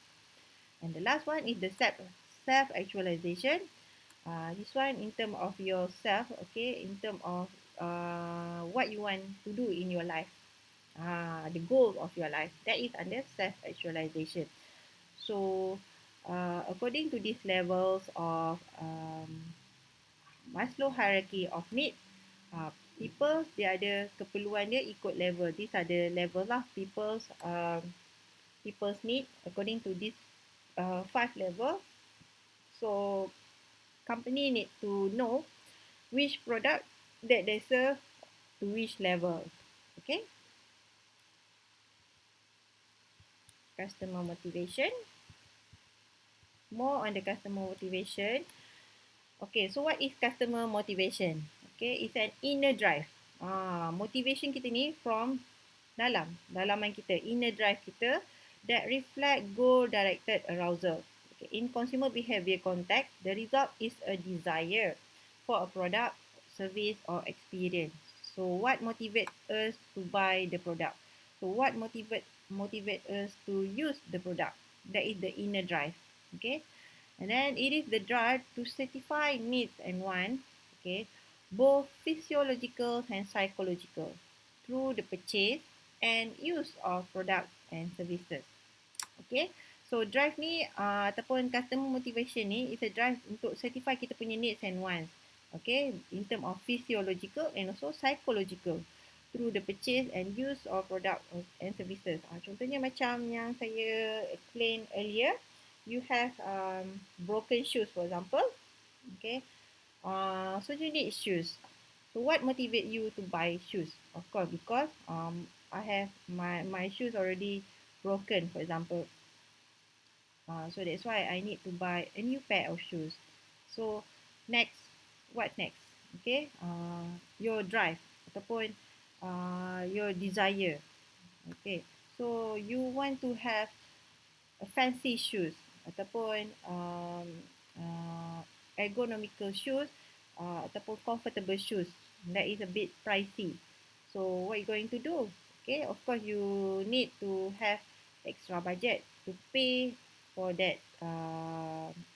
And the last one is the self-actualization. This one in term of yourself, okay, in term of what you want to do in your life, the goal of your life, that is under self-actualization. So according to these levels of Maslow hierarchy of need, people dia ada keperluan dia ikut level. These are the level lah, people's need according to this 5 level. So company need to know which product that they serve to which level. Okay. Customer motivation. More on the customer motivation. Okay, so what is customer motivation? Okay, it's an inner drive. Motivation kita ni from dalaman kita, inner drive kita, that reflect goal-directed arousal. Okay, in consumer behavior context, the result is a desire for a product, service or experience. So what motivates us to buy the product? So what motivate us to use the product? That is the inner drive. Okay. And then it is the drive to satisfy needs and wants, okay, both physiological and psychological, through the purchase and use of products and services. Okay, so drive ni ataupun customer motivation ni is a drive untuk satisfy kita punya needs and wants. Okay, in term of physiological and also psychological, through the purchase and use of product and services. Contohnya macam yang saya explain earlier, you have broken shoes, for example. Okay, so you need shoes. So what motivate you to buy shoes? Of course, because I have my shoes already broken, for example. So that's why I need to buy a new pair of shoes. So next, what next? Okay, your drive ataupun your desire. Okay, so you want to have a fancy shoes ataupun ergonomical shoes, ataupun comfortable shoes that is a bit pricey. So what you going to do? Okay, of course you need to have extra budget to pay for that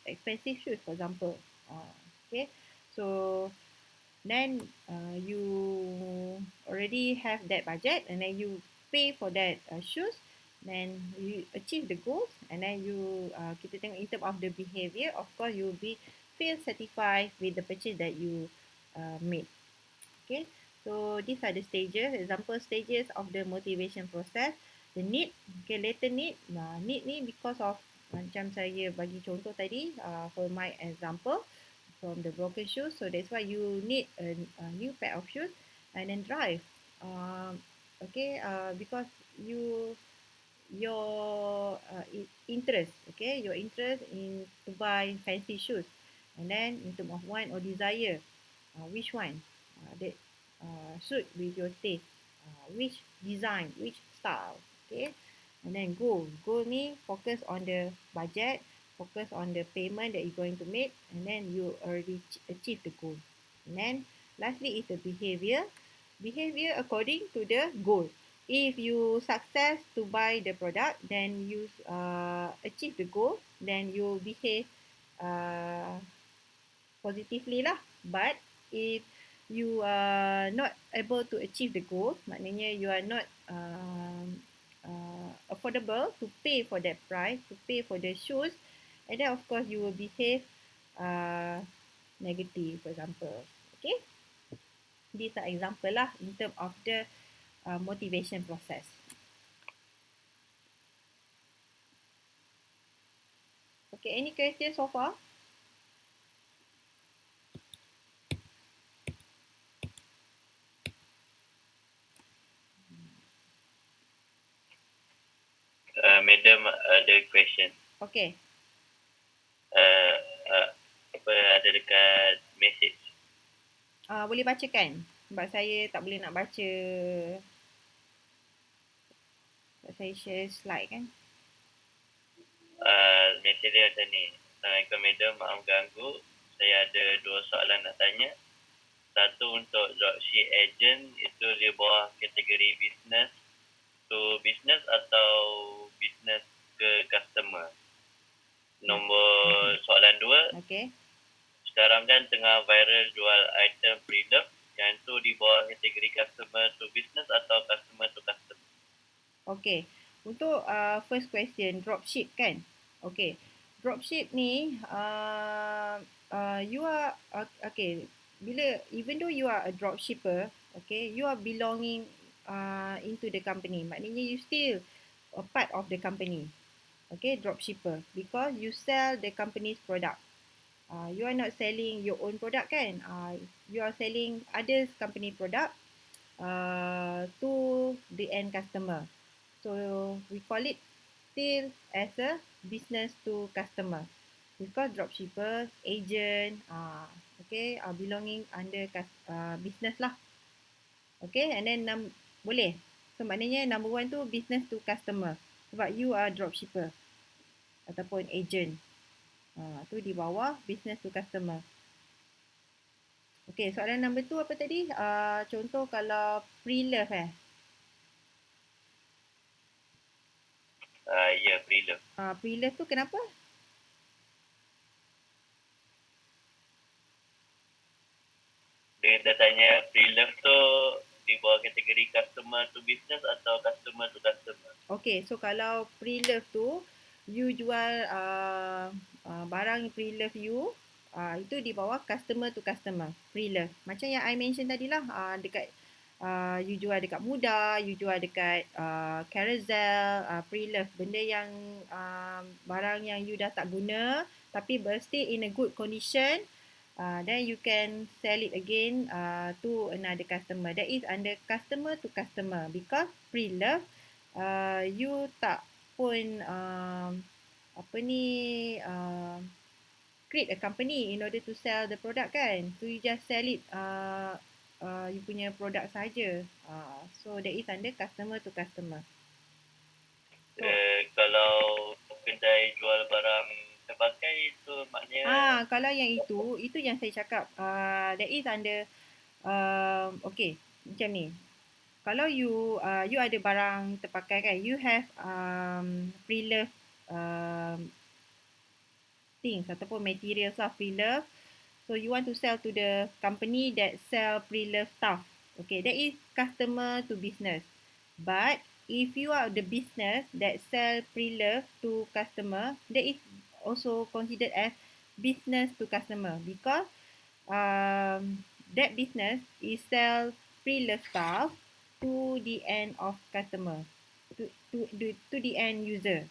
expensive shoes, for example. Okay, so then you already have that budget and then you pay for that shoes, then you achieve the goals, and then you kita tengok in terms of the behavior, of course you will be feel satisfied with the purchase that you made. Okay, so these are the stages, example stages of the motivation process. The need, okay, later need, need ni because of macam saya bagi contoh tadi, for my example from the broken shoes, so that's why you need a new pair of shoes, and then drive, okay, because your interest, okay, your interest in to buy fancy shoes, and then in terms of want or desire, which one that suit with your taste, which design, which style, okay, and then goal ni focus on the budget, focus on the payment that you're going to make, and then you already achieve the goal. And then lastly is the behavior according to the goal. If you success to buy the product, then you achieve the goal, then you behave positively lah. But if you are not able to achieve the goal, maknanya you are not affordable to pay for that price, to pay for the shoes, and then of course you will behave negative, for example. Okay, these are example lah in term of the motivation process. Okay, any questions so far? Madam ada question. Okay. Apa ada dekat message? Boleh bacakan? Sebab saya tak boleh nak baca. Sebab saya share slide kan. Message dia macam ni. Assalamualaikum Madam, maaf ganggu. Saya ada 2 soalan nak tanya. Satu untuk dropship agent, itu dia bawah kategori business to business atau business ke customer. Nombor soalan 2, Okay. sekarang kan tengah viral jual item pre-love, yang tu di bawah kategori customer to business atau customer to customer. Okay. Untuk first question, dropship kan? Okay. Dropship ni, you are, okay, even though you are a dropshipper, okay, you are belonging into the company. Maknanya you still a part of the company. Okay, dropshipper. Because you sell the company's product. You are not selling your own product kan? You are selling others company product to the end customer. So we call it still as a business to customer. Because dropshipper, agent, okay, are belonging under business lah. Okay, and then boleh. So maknanya number 1 tu business to customer. Sebab you are dropshipper ataupun agent. Tu di bawah business to customer. Okay, soalan number 2 apa tadi? Contoh kalau pre-love Ya, pre-love. Pre-love tu kenapa? Dia tanya pre-love tu di bawah kategori customer to business atau customer to customer. Okay, so kalau pre-love tu, you jual barang pre-love you, itu di bawah customer to customer, pre-love. Macam yang I mention tadi lah, dekat you jual dekat Muda, you jual dekat Carousel, pre-love, benda yang barang yang you dah tak guna, tapi still in a good condition, then you can sell it again to another customer. That is under customer to customer because pre-love you tak pun create a company in order to sell the product kan. So you just sell it you punya produk saja. So that is under customer to customer. So, kalau kedai jual barang terpakai itu maknanya kalau yang itu yang saya cakap that is under okay, macam ni. Kalau you ada barang terpakai kan, you have pre-love things ataupun materials lah pre-love. So you want to sell to the company that sell pre-love stuff. Okay, that is customer to business. But if you are the business that sell pre-love to customer, that is also considered as business to customer because that business is sell pre-love stuff to the end of customer, to the end user.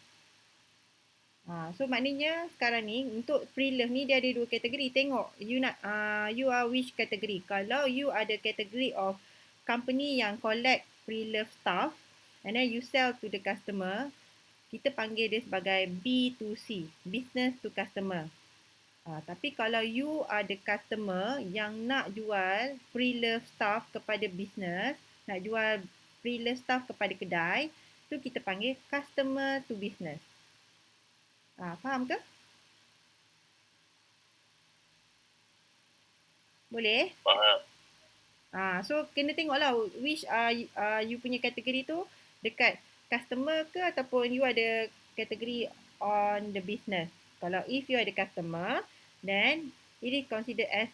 So maknanya sekarang ni untuk pre-love ni dia ada 2 kategori. Tengok you are which category. Kalau you ada kategori of company yang collect pre-love stuff and then you sell to the customer, kita panggil dia sebagai B2C, business to customer. Tapi kalau you ada customer yang nak jual pre-love stuff kepada business, nak jual pre-love stuff kepada kedai, tu kita panggil customer to business. Faham ke? Boleh? faham. So kena tengoklah which you punya kategori tu dekat customer ke ataupun you ada kategori on the business. Kalau if you ada customer, then it is considered as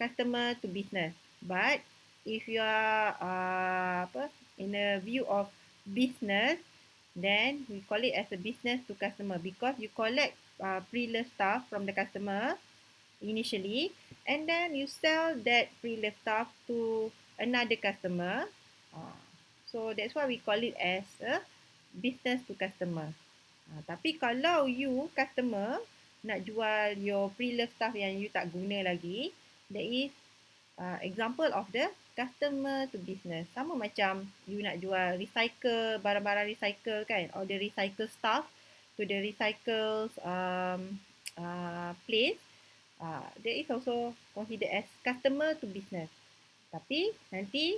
customer to business. But if you are in a view of business, then we call it as a business to customer because you collect pre-love stuff from the customer initially, and then you sell that pre-loved stuff to another customer. So that's why we call it as a business to customer. Tapi kalau you customer nak jual your pre-loved stuff yang you tak guna lagi, that is example of the customer to business. Sama macam you nak jual recycle, barang-barang recycle kan, or the recycle stuff to the recycle place. That is also considered as customer to business. Tapi nanti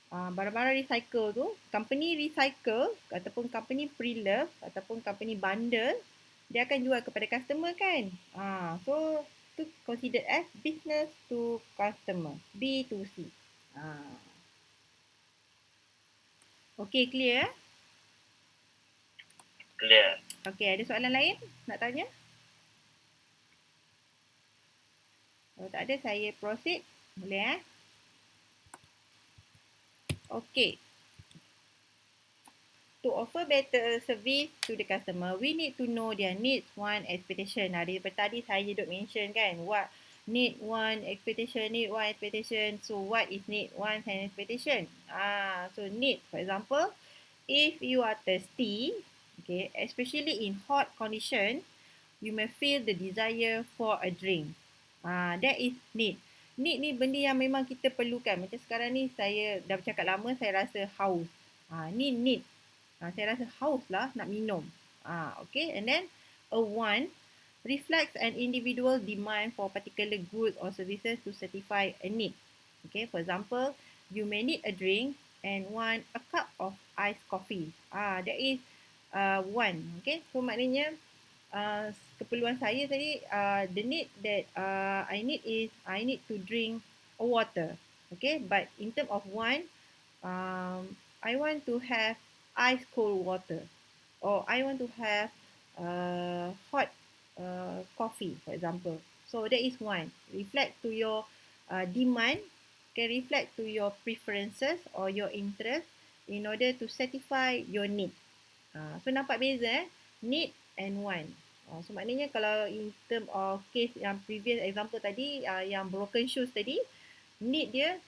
barang-barang recycle tu, company recycle ataupun company pre-love ataupun company bundle, dia akan jual kepada customer kan. So tu considered as business to customer, B2C. Okay, clear? Clear. Okay, ada soalan lain nak tanya? Kalau tak ada, saya proceed. Boleh Okay. To offer better service to the customer, we need to know their needs, want, expectation. Daripada tadi saya duk mention kan, what need, want, expectation, need, want, expectation. So what is need, want, and expectation? So need, for example, if you are thirsty, okay, especially in hot condition, you may feel the desire for a drink. That is need. Need ni benda yang memang kita perlukan. Macam sekarang ni saya dah bercakap lama, saya rasa haus. Ni need. Saya rasa haus lah nak minum. Okay, and then a want reflects an individual demand for particular goods or services to satisfy a need. Okay, for example, you may need a drink and want a cup of iced coffee. That is want. Okay, so maknanya keperluan saya tadi, the need that I need is I need to drink a water. Okay, but in terms of want, I want to have ice cold water, or I want to have hot coffee, for example. So that is one. Reflect to your demand, can reflect to your preferences or your interest in order to satisfy your need. So nampak beza need and want. So maknanya kalau in term of case yang previous example tadi, yang broken shoes tadi, need dia,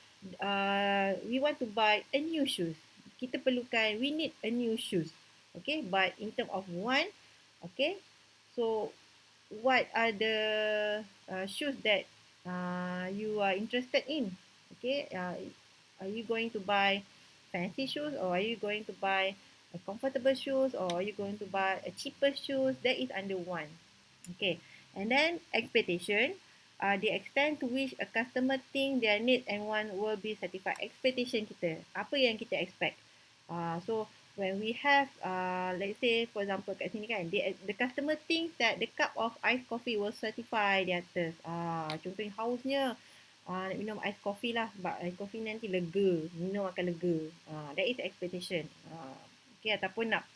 we want to buy a new shoes. Kita perlukan, we need a new shoes. Okay, but in term of want, okay, so what are the shoes that you are interested in? Okay, are you going to buy fancy shoes, or are you going to buy a comfortable shoes, or are you going to buy a cheaper shoes? That is under want. Okay, and then expectation, the extent to which a customer think their need and want will be satisfied. Expectation kita, apa yang kita expect. So when we have, let's say for example kat sini kan, the customer thinks that the cup of iced coffee will satisfy their thirst. Contohnya hausnya, nak minum iced coffee lah, sebab iced coffee nanti lega, minum akan lega. That is expectation. Okay, ataupun nak,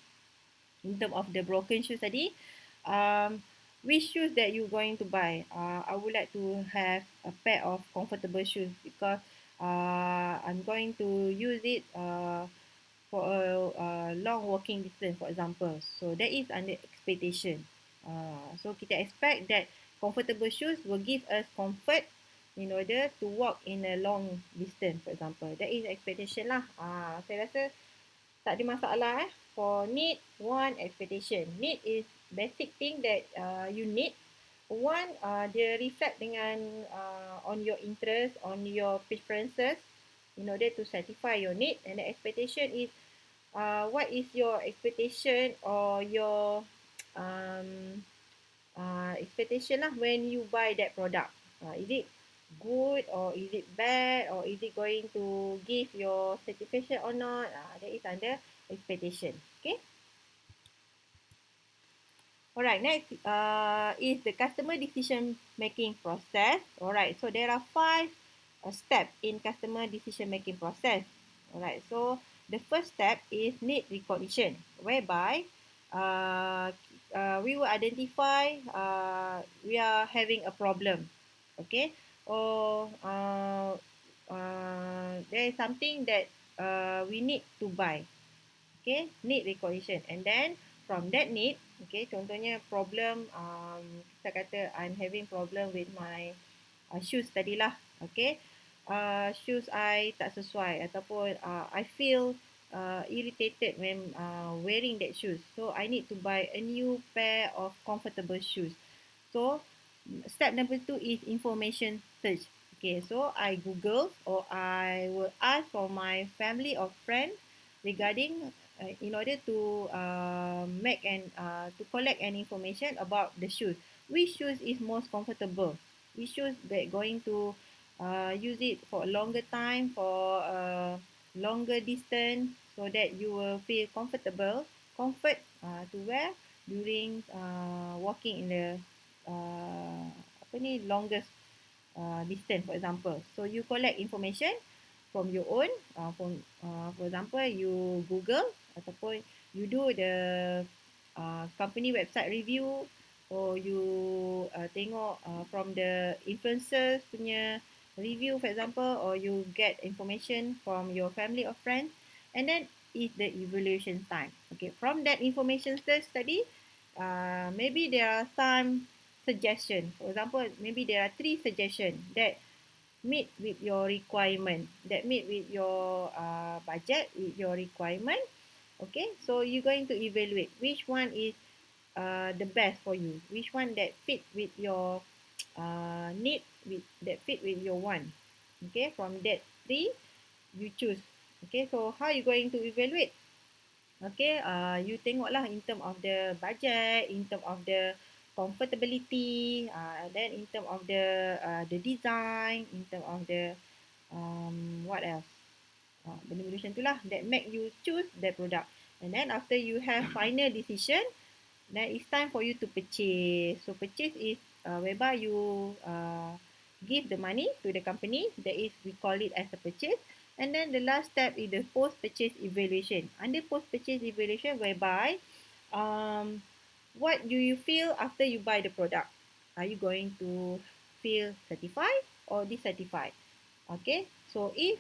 in term of the broken shoes tadi, which shoes that you going to buy? I would like to have a pair of comfortable shoes because I'm going to use it for a long walking distance, for example. So that is under expectation. So kita expect that comfortable shoes will give us comfort in order to walk in a long distance, for example. That is expectation lah. Saya rasa tak ada masalah for need, want, expectation. Need is basic thing that you need. Want, dia reflect dengan on your interest, on your preferences in order to satisfy your need. And the expectation is what is your expectation or your expectation lah when you buy that product. Is it good, or is it bad, or is it going to give your satisfaction or not? That is under expectation. Okay. Alright, next is the customer decision making process. Alright, so there are 5 steps in customer decision making process. Alright, so the first step is need recognition, whereby we will identify we are having a problem. Okay, or there is something that we need to buy. Okay, need recognition, and then from that need, okay, contohnya problem, kita kata I'm having problem with my shoes tadilah. Okay, shoes I tak sesuai ataupun I feel irritated when wearing that shoes, so I need to buy a new pair of comfortable shoes. So step number 2 is information search. Okay, so I Google or I will ask for my family or friend regarding in order to make and to collect an information about the shoes. Which shoes is most comfortable? Which shoes that going to use it for a longer time, for a longer distance, so that you will feel comfort to wear during walking in the apa ni longest distance, for example. So you collect information from your own, for example you Google ataupun you do the company website review, or you tengok from the influencers punya review, for example, or you get information from your family or friends, and then is the evaluation time. Okay, from that information study, maybe there are some suggestion. For example, maybe there are 3 suggestions that meet with your requirement, that meet with your budget, with your requirement. Okay, so you're going to evaluate which one is the best for you, which one that fit with your need, that fit with your want. Okay, from that 3 you choose. Okay, so how you going to evaluate? Okay, you tengoklah in term of the budget, in term of the comfortability, then in term of the design, in term of the what else? Benda-benda macam tu lah that make you choose that product. And then after you have final decision, then it's time for you to purchase. So purchase is whereby you give the money to the company. That is, we call it as a purchase. And then the last step is the post-purchase evaluation. Under post-purchase evaluation, whereby what do you feel after you buy the product? Are you going to feel satisfied or dissatisfied? Okay, so if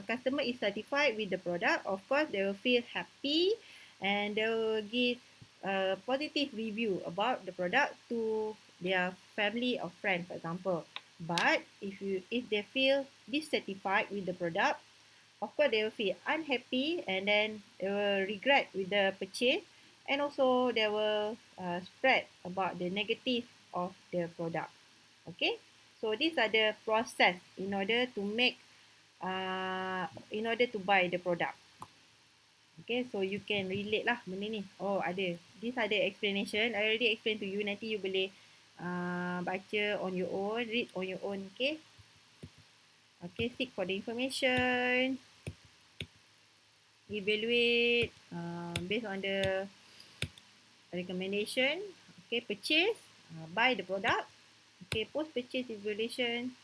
customer is satisfied with the product, of course they will feel happy and they will give a positive review about the product to their family or friend, for example. But if they feel dissatisfied with the product, of course they will feel unhappy and then they will regret with the purchase, and also they will spread about the negative of the product. Okay, so these are the process in order to make in order to buy the product. Okay, so you can relate lah benda ni. Oh, ada. These are the explanation. I already explain to you. Nanti you boleh baca on your own, read on your own. Okay. Okay, seek for the information. Evaluate based on the recommendation. Okay, purchase. Buy the product. Okay, post-purchase evaluation.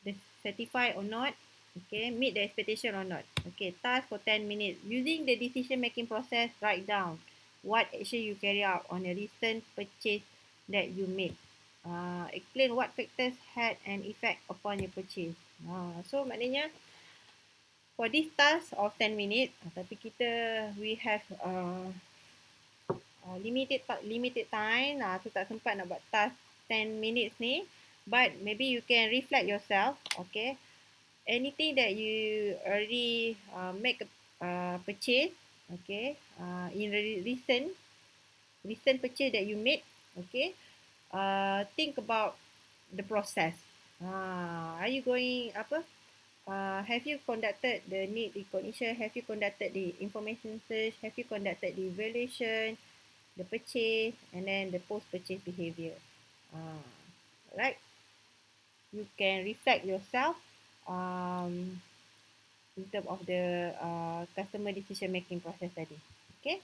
The certified or not. Okay, meet the expectation or not. Okay, task for 10 minutes. Using the decision making process, write down what action you carry out on a recent purchase that you made. Explain what factors had an effect upon your purchase. So maknanya for this task of 10 minutes, tapi we have limited time, so tak sempat nak buat task 10 minutes ni, but maybe you can reflect yourself. Okay, anything that you already make a purchase, okay, in recent purchase that you made, okay, think about the process. Are you going apa? Have you conducted the need recognition? Have you conducted the information search? Have you conducted the evaluation, the purchase, and then the post-purchase behavior? Right? You can reflect yourself in terms of the customer decision making process tadi. Okay.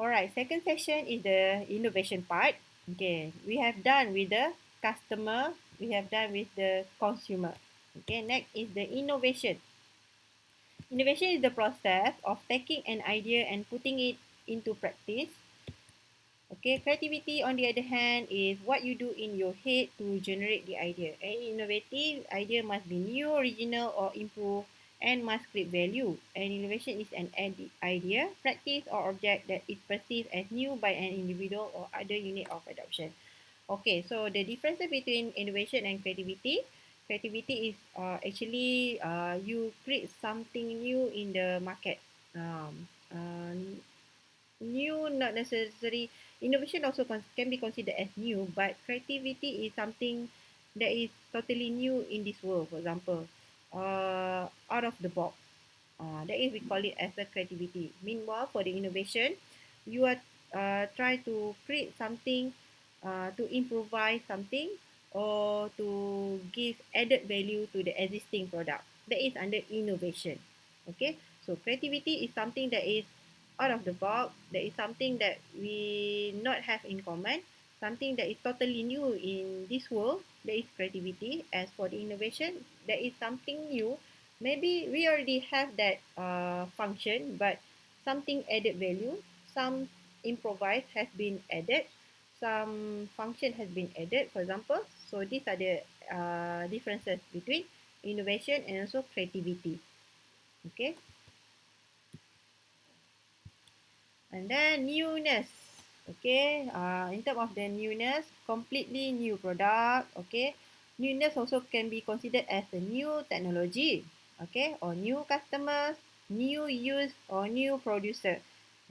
Alright, second session is the innovation part. Okay, we have done with the customer, we have done with the consumer. Okay, next is the innovation. Innovation is the process of taking an idea and putting it into practice. Okay, creativity on the other hand is what you do in your head to generate the idea. Any innovative idea must be new, original or improved and must create value. And innovation is an idea, practice or object that is perceived as new by an individual or other unit of adoption. Okay, so the difference between innovation and creativity is actually you create something new in the market. New, not necessary. Innovation also can be considered as new, but creativity is something that is totally new in this world. For example, out of the box. That is, we call it as a creativity. Meanwhile, for the innovation, you are try to create something, to improvise something, or to give added value to the existing product. That is under innovation. Okay, so creativity is something that is out of the box. That is something that we not have in common. Something that is totally new in this world. That is creativity. As for the innovation, that is something new. Maybe we already have that function, but something added value, some improvise has been added, some function has been added, for example. So these are the differences between innovation and also creativity. Okay. And then newness. Okay, in terms of the newness, completely new product. Okay, newness also can be considered as a new technology. Okay, or new customers, new use or new producer.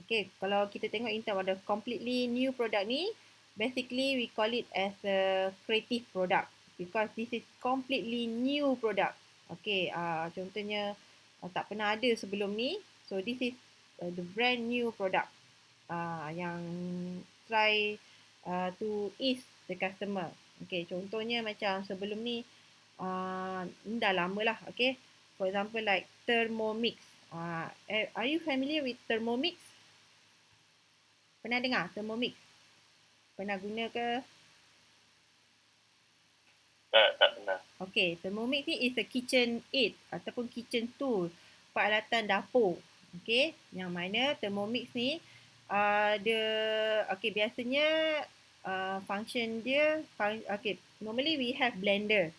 Okay, kalau kita tengok in terms of the completely new product ni, basically we call it as a creative product because this is completely new product. Okay, contohnya tak pernah ada sebelum ni. So this is the brand new product yang try to ease the customer. Okay, contohnya macam sebelum ni, dah lama lah. Okay, for example like Thermomix. Are you familiar with Thermomix? Pernah dengar Thermomix? Pernah guna ke? Tak pernah. Okay, Thermomix ni is a kitchen aid ataupun kitchen tool, peralatan dapur. Okay, yang mana Thermomix ni dia okay, biasanya function dia okay, normally we have blender.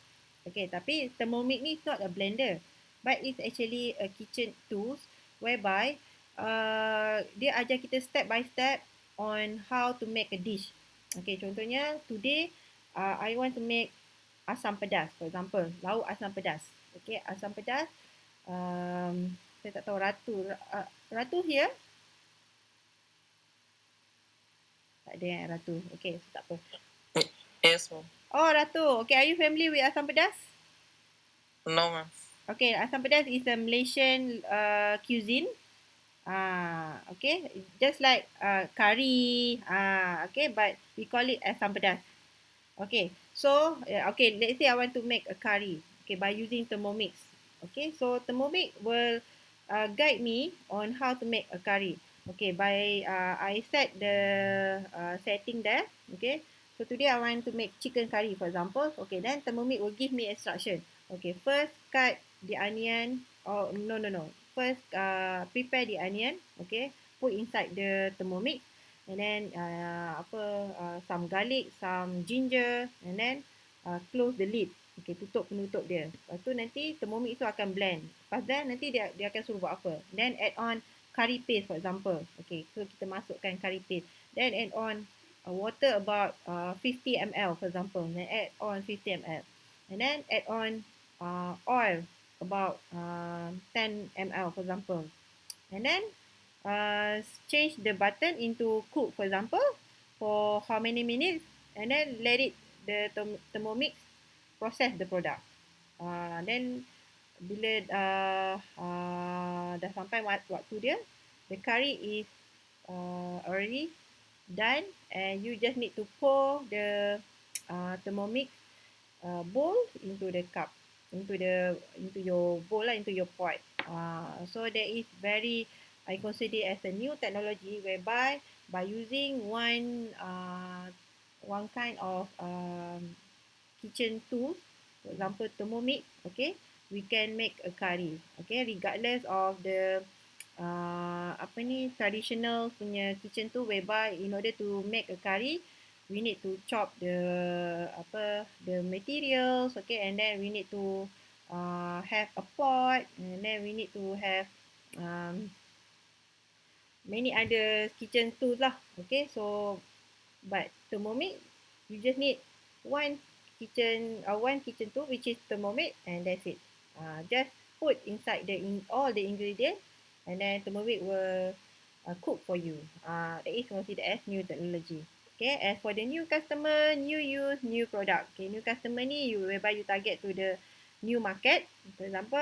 Okay, tapi Thermomix ni is not a blender, but it's actually a kitchen tools whereby dia ajar kita step by step on how to make a dish. Okay, contohnya today I want to make asam pedas, for example, lauk asam pedas. Okay, asam pedas. Saya tak tahu Ratu here? Tak ada yang Ratu. Okay, tak apa. Yes, ma'am. Oh, Ratu. Okay, are you familiar with asam pedas? No, ma'am. Okay, asam pedas is a Malaysian cuisine. Okay, just like curry. Okay, but we call it asam pedas. Okay, so okay, let's say I want to make a curry. Okay, by using Thermomix. Okay, so Thermomix will guide me on how to make a curry. Okay, by I set the setting there. Okay, so today I want to make chicken curry, for example. Okay, then Thermomix will give me instruction. Okay, first cut the onion. Oh no. First prepare the onion. Okay, put inside the Thermomix. And then some garlic, some ginger, and then close the lid. Okay, tutup penutup dia. Lepas tu nanti Thermomix tu akan blend. Lepas then nanti dia akan suruh buat apa. Then add on curry paste, for example. Okay, so kita masukkan curry paste. Then add on water about 50 ml, for example. Then add on 50 ml. And then add on oil about 10 ml, for example. And then change the button into cook, for example, for how many minutes, and then let it the Thermomix process the product. Then bila dah sampai waktu dia, the curry is already done, and you just need to pour the Thermomix bowl into the cup, into your bowl lah, into your pot. So that is very, I consider as a new technology whereby by using one kind of kitchen tool, for example Thermomix, okay, we can make a curry, okay, regardless of the traditional punya kitchen tool, whereby in order to make a curry we need to chop the materials, okay, and then we need to have a pot, and then we need to have many other kitchen tools lah. Okay, so but Thermomix You just need one kitchen tool, which is thermomix, and that's it. Just put inside all the ingredients, and then thermomix will cook for you. That is considered as new technology. Okay, as for the new customer, new use, new product. Okay, new customer ni whereby you target to the new market. For example,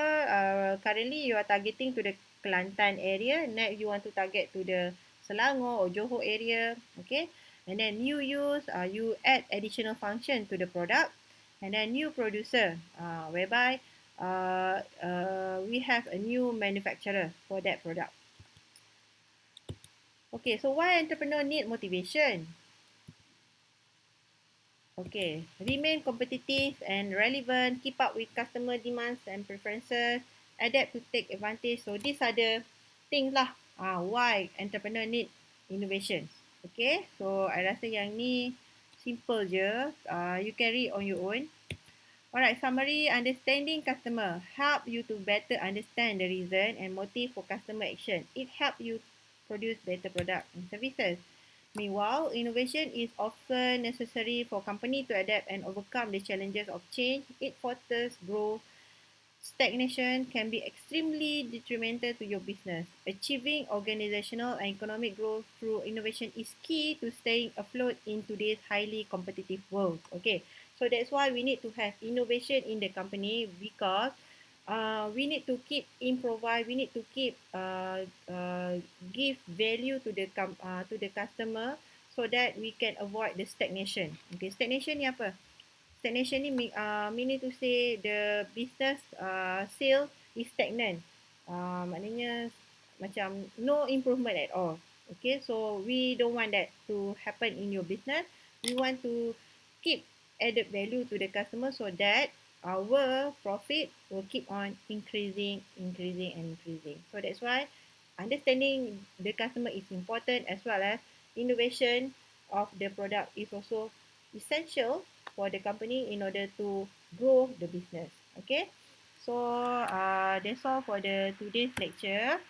currently you are targeting to the Kelantan area. Next, you want to target to the Selangor or Johor area. Okay, and then new use, you add additional function to the product. And then new producer, whereby we have a new manufacturer for that product. Okay, so why entrepreneur need motivation? Okay, remain competitive and relevant, keep up with customer demands and preferences, adapt to take advantage. So these are the things lah why entrepreneur need innovation. Okay, so I rasa yang ni simple je. You can read on your own. Alright, summary, understanding customer help you to better understand the reason and motive for customer action. It helps you produce better product and services. Meanwhile, innovation is often necessary for company to adapt and overcome the challenges of change. It fosters growth. Stagnation can be extremely detrimental to your business. Achieving organizational and economic growth through innovation is key to staying afloat in today's highly competitive world. Okay, so that's why we need to have innovation in the company, because we need to keep improvise. We need to keep give value to the customer, so that we can avoid the stagnation. Okay, stagnation ni apa? Stagnation ni meaning to say the business sale is stagnant. Maknanya macam no improvement at all. Okay, so we don't want that to happen in your business. We want to keep added value to the customer, so that our profit will keep on increasing. So that's why understanding the customer is important, as well as innovation of the product is also essential for the company in order to grow the business. Okay, so that's all for the today's lecture.